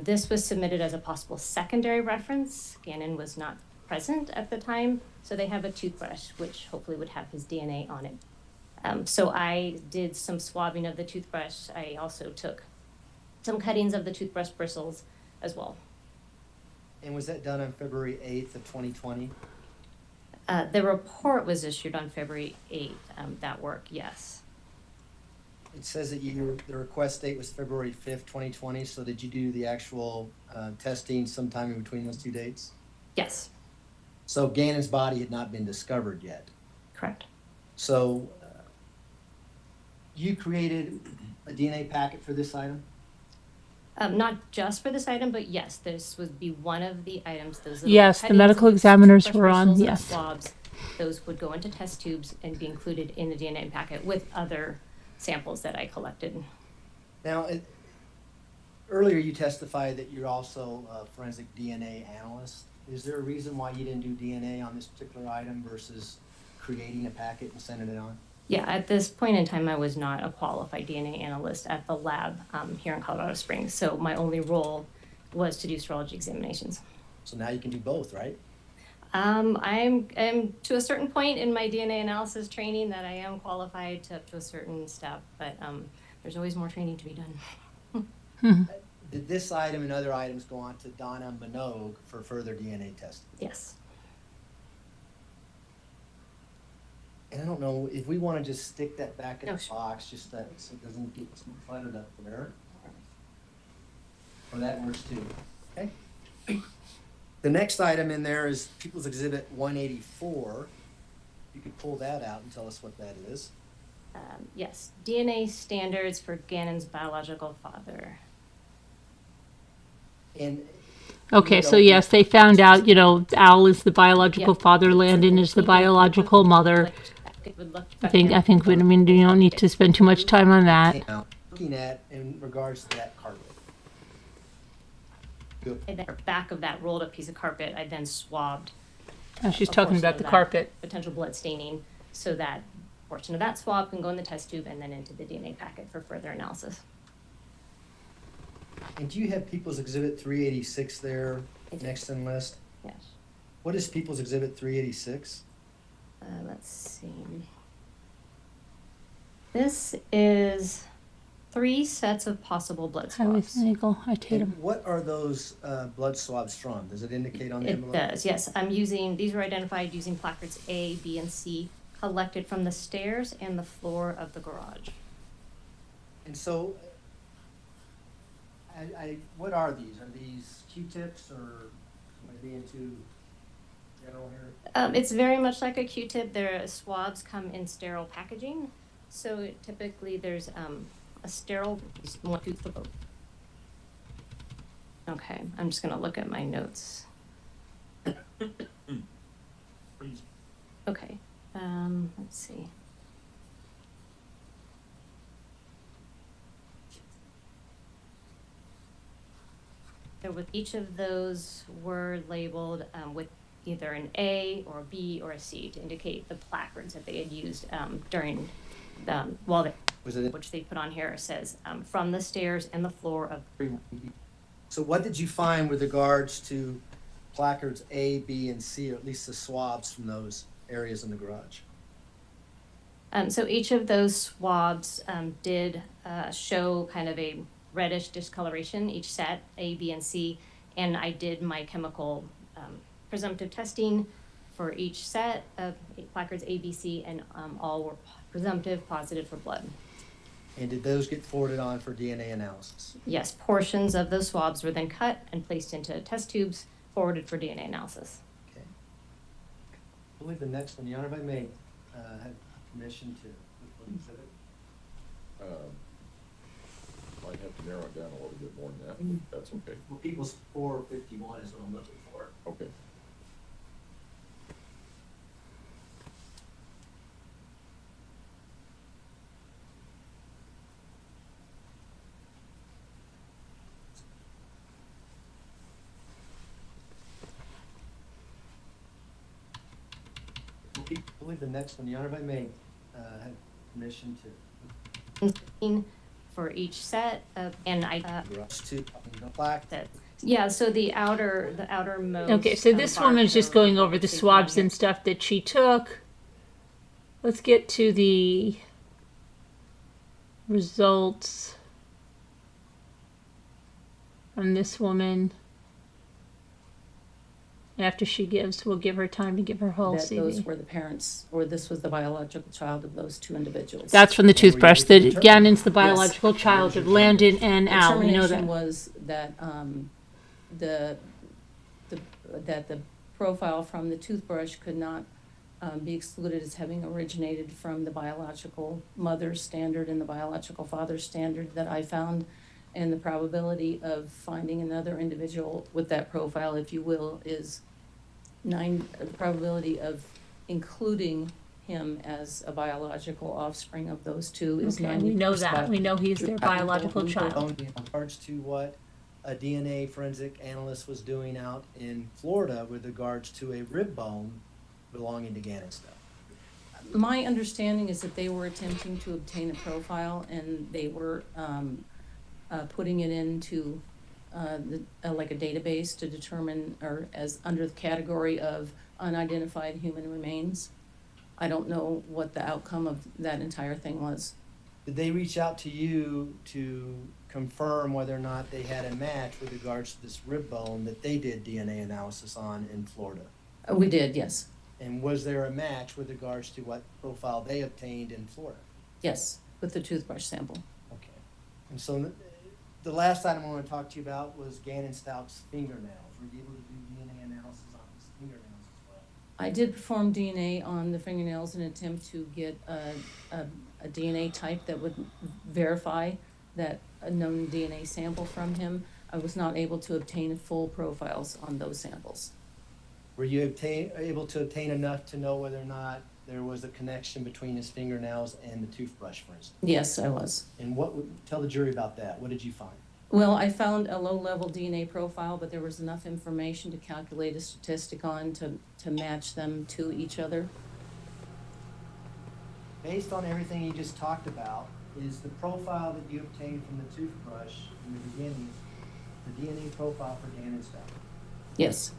This was submitted as a possible secondary reference. Gannon was not present at the time, so they have a toothbrush, which hopefully would have his DNA on it. So I did some swabbing of the toothbrush. I also took some cuttings of the toothbrush bristles as well. And was that done on February 8th of 2020? The report was issued on February 8th, that work, yes. It says that the request date was February 5th, 2020, so did you do the actual testing sometime in between those two dates? Yes, So Gannon's body had not been discovered yet. correct. So you created a DNA packet for this item? Not just for this item, but yes, this would be one of the items. Those little Yes, the cuttings medical of examiners toothbrush were on, bristles and yes. Swabs, those would go into test tubes and be included in the DNA packet with other samples that I collected. Now, earlier you testified that you're also a forensic DNA analyst. Is there a reason why you didn't do DNA on this particular item versus creating a packet and sending it on? Yeah, at this point in time, I was not a qualified DNA analyst at the lab here in Colorado Springs. So my only role was to do serology examinations. So now you can do both, right? I'm to a certain point in my DNA analysis training that I am qualified to up to a certain step, but there's always more training to be done. Did this item and other items go on to Donna Minogue for further DNA testing? Yes. And I don't know if we want to just stick that back in No, the sure. box, just that so it doesn't get cluttered up there. Or that works too. Okay. The next item in there is People's Exhibit 184. You could pull that out and tell us what that is. Yes, DNA standards for Gannon's biological father. And Okay, so yes, they found out, Al is the biological Yeah. father, Landon is the biological mother. I think we you don't need to spend too much time on that. came out looking at in regards to that carpet. Good. And then back of that rolled up piece of carpet, I then swabbed Oh, she's a talking portion about of the that carpet. potential blood staining, so that portion of that swab can go in the test tube and then into the DNA packet for further analysis. And do you have People's Exhibit 386 there I do. next in the list? Yes. What is People's Exhibit 386? Let's see. This is 3 sets of possible blood Highway swabs. legal, I take And them. what are those blood swabs from? Does it indicate on the It envelope? does, yes. These were identified using placards A, B, and C, collected from the stairs and the floor of the garage. And so, what are these? Are these Q-tips or am I being too general here? It's very much like a Q-tip. Their swabs come in sterile packaging. So typically there's a sterile one tooth for both. Okay, I'm just gonna look at my notes. Okay, let's see. So with each of those were labeled with either an A or a B or a C to indicate the placards that they had used during which they put on here says from the stairs and the floor of. So what did you find with regards to placards A, B, and C, or at least the swabs from those areas in the garage? So each of those swabs did show kind of a reddish discoloration, each set, A, B, and C. And I did my chemical presumptive testing for each set of placards A, B, C, and all were presumptive positive for blood. And did those get forwarded on for DNA analysis? Yes, portions of those swabs were then cut and placed into test tubes, forwarded for DNA analysis. Okay. I believe the next one, Your Honor, if I may, have permission to exhibit. Might have to narrow it down a little bit more than that, but that's okay. Well, People's 451 is what I'm looking for. Okay. I believe the next one, Your Honor, if I may, have permission to. For each set of, and I Garage to, the plaque. that, yeah, so the outermost. Okay, so this woman's just going over the swabs and stuff that she took. Let's get to the results from this woman. After we'll give her time to give her whole That those CV. were the parents, or this was the biological child of those 2 individuals. That's from the What were you toothbrush. looking The to Gannon's the biological child of Landon and The Al. We know determination that. was that that the profile from the toothbrush could not be excluded as having originated from the biological mother's standard and the biological father's standard that I found. And the probability of finding another individual with that profile, if you will, is the probability of including him as a biological offspring of those 2 is 90%. Okay, we know that. We know he's their biological child. In regards to what a DNA forensic analyst was doing out in Florida with regards to a rib bone belonging to Gannon stuff. My understanding is that they were attempting to obtain a profile, and they were putting it into like a database to determine, or as under the category of unidentified human remains. I don't know what the outcome of that entire thing was. Did they reach out to you to confirm whether or not they had a match with regards to this rib bone that they did DNA analysis on in Florida? We did, yes. And was there a match with regards to what profile they obtained in Florida? Yes, with the toothbrush sample. Okay. And so the last item I want to talk to you about was Gannon Stauch's fingernails. Were you able to do DNA analysis on his fingernails as well? I did perform DNA on the fingernails in an attempt to get a DNA type that would verify that a known DNA sample from him. I was not able to obtain full profiles on those samples. Were you able to obtain enough to know whether or not there was a connection between his fingernails and the toothbrush, for instance? Yes, I was. And tell the jury about that. What did you find? Well, I found a low-level DNA profile, but there was enough information to calculate a statistic on to match them to each other. Based on everything you just talked about, is the profile that you obtained from the toothbrush in the beginning the DNA profile for Gannon Stauch? Yes.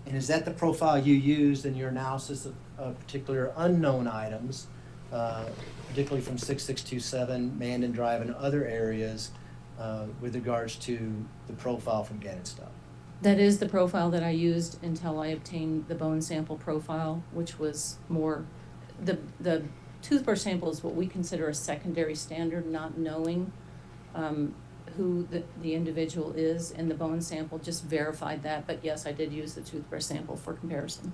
And is that the profile you used in your analysis of particular unknown items, particularly from 6627, Mandan Drive, and other areas with regards to the profile from Gannon Stauch? That is the profile that I used until I obtained the bone sample profile, which was more, the toothbrush sample is what we consider a secondary standard, not knowing who the individual is, and the bone sample just verified that. But yes, I did use the toothbrush sample for comparison.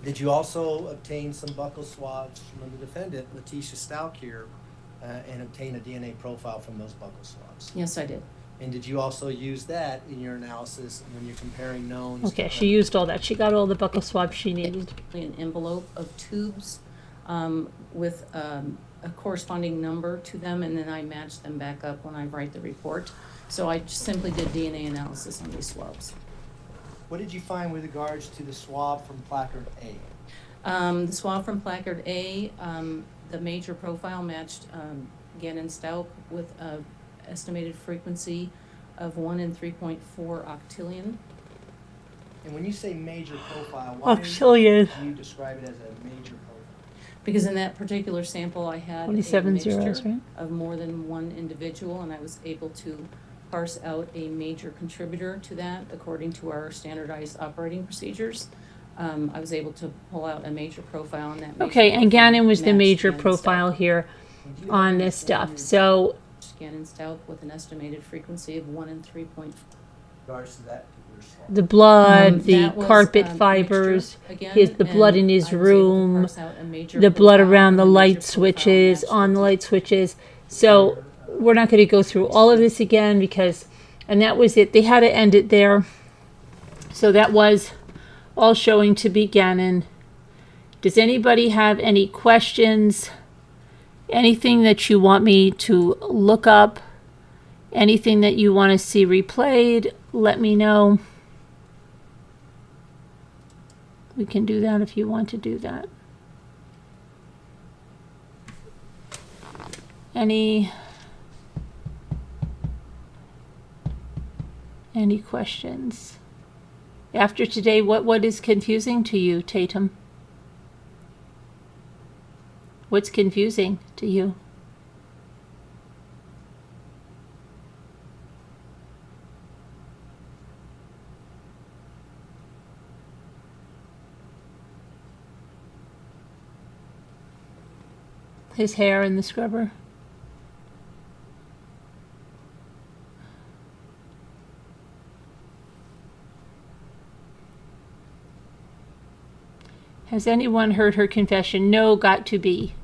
Did you also obtain some buccal swabs from the defendant, Letecia Stauch here, and obtain a DNA profile from those buccal swabs? Yes, I did. And did you also use that in your analysis when you're comparing knowns? Okay, she used all that. She got all the buccal swabs she needed. An envelope of tubes with a corresponding number to them, and then I match them back up when I write the report. So I just simply did DNA analysis on these swabs. What did you find with regards to the swab from placard A? The swab from placard A, the major profile matched Gannon Stauch with an estimated frequency of 1 in 3.4 octillion. And when you say major profile, why do you describe it as a major profile? Because in that particular sample, I had a 27 zeros, mixture right? of more than one individual, and I was able to parse out a major contributor to that according to our standardized operating procedures. I was able to pull out a major profile on that. Okay, and Gannon was the matched major Gannon profile Stauch. here on this stuff. So Gannon Stauch with an estimated frequency of 1 in 3.4. Regards to that particular swab. the blood, the That was, carpet mixture fibers, again, the blood in and his I was able to room, parse out a major the blood profile, around and the a major light profile switches, matched on the the light switches. So we're not going to go through all of this again because, and that was it. They had to end it there. So that was all showing to be Gannon. Does anybody have any questions? Anything that you want me to look up? Anything that you want to see replayed? Let me know. We can do that if you want to do that. Any questions? After today, what is confusing to you, Tatum? What's confusing to you? His hair in the scrubber. Has anyone heard her confession? No, got to be.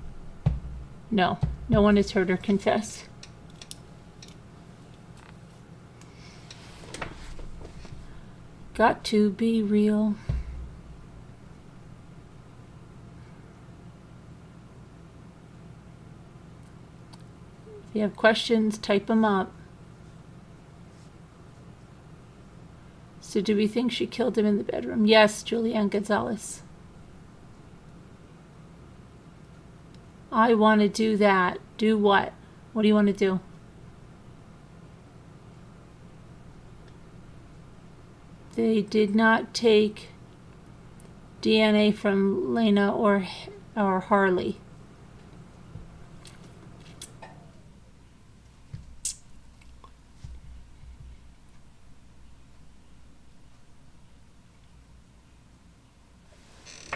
No, no one has heard her confess. Got to be real. If you have questions, type them up. So do we think she killed him in the bedroom? Yes, Julianne Gonzalez. I want to do that. Do what? What do you want to do? They did not take DNA from Lena or Harley.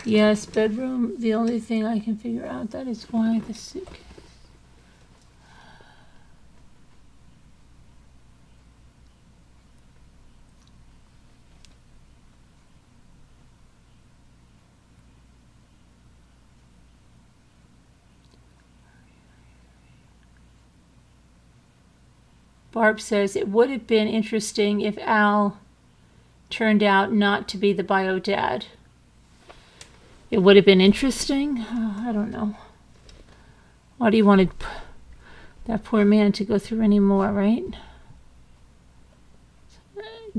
Yes, bedroom. The only thing I can figure out, that is why the suitcase. Barb says it would have been interesting if Al turned out not to be the bio dad. It would have been interesting? I don't know. Why do you want that poor man to go through any more, right?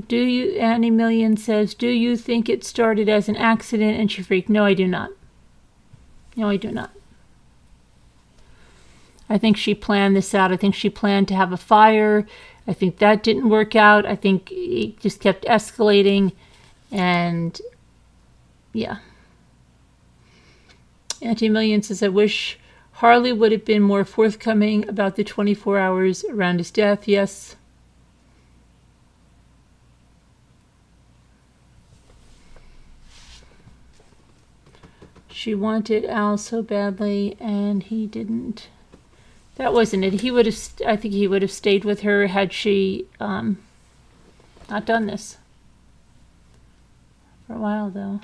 Do you, Annie Million says, do you think it started as an accident and she freaked? No, I do not. No, I do not. I think she planned this out. I think she planned to have a fire. I think that didn't work out. I think it just kept escalating. And yeah. Anti-Million says, I wish Harley would have been more forthcoming about the 24 hours around his death. Yes. She wanted Al so badly and he didn't. That wasn't it. He would have, I think he would have stayed with her had she not done this. For a while, though.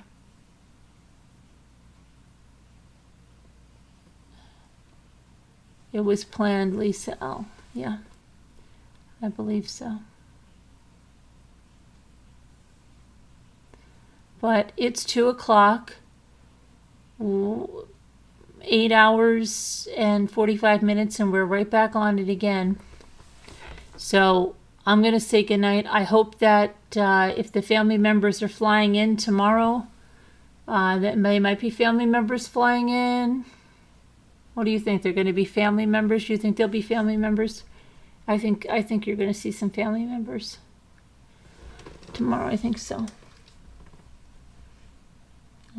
It was planned, Lisa L. Yeah, I believe so. But it's 2:00. 8 hours and 45 minutes and we're right back on it again. So I'm going to say goodnight. I hope that if the family members are flying in tomorrow, that might be family members flying in. What do you think? They're going to be family members? You think they'll be family members? I think you're going to see some family members tomorrow. I think so.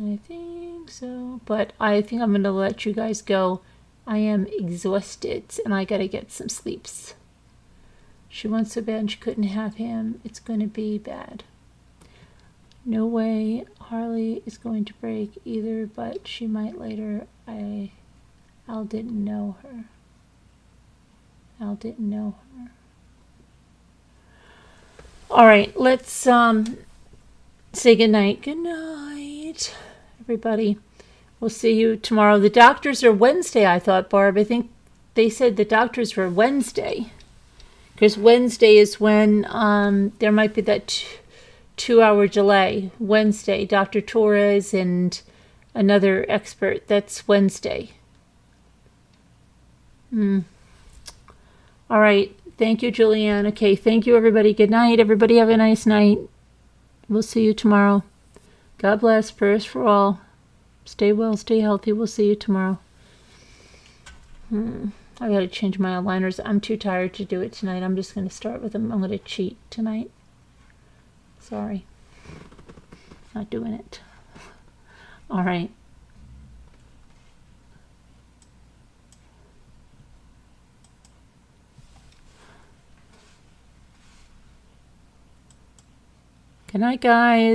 I think so, but I think I'm going to let you guys go. I am exhausted and I got to get some sleeps. She wants so bad and she couldn't have him. It's going to be bad. No way Harley is going to break either, but she might later. Al didn't know her. Al didn't know her. All right, let's say goodnight. Good night, everybody. We'll see you tomorrow. The doctors are Wednesday, I thought, Barb. I think they said the doctors were Wednesday. Because Wednesday is when there might be that 2-hour delay. Wednesday, Dr. Torres and another expert. That's Wednesday. All right. Thank you, Julianne. Okay, thank you, everybody. Good night. Everybody have a nice night. We'll see you tomorrow. God bless. Prayers for all. Stay well. Stay healthy. We'll see you tomorrow. I got to change my aligners. I'm too tired to do it tonight. I'm just going to start with them. I'm going to cheat tonight. Sorry. Not doing it. All right. Good night, guys.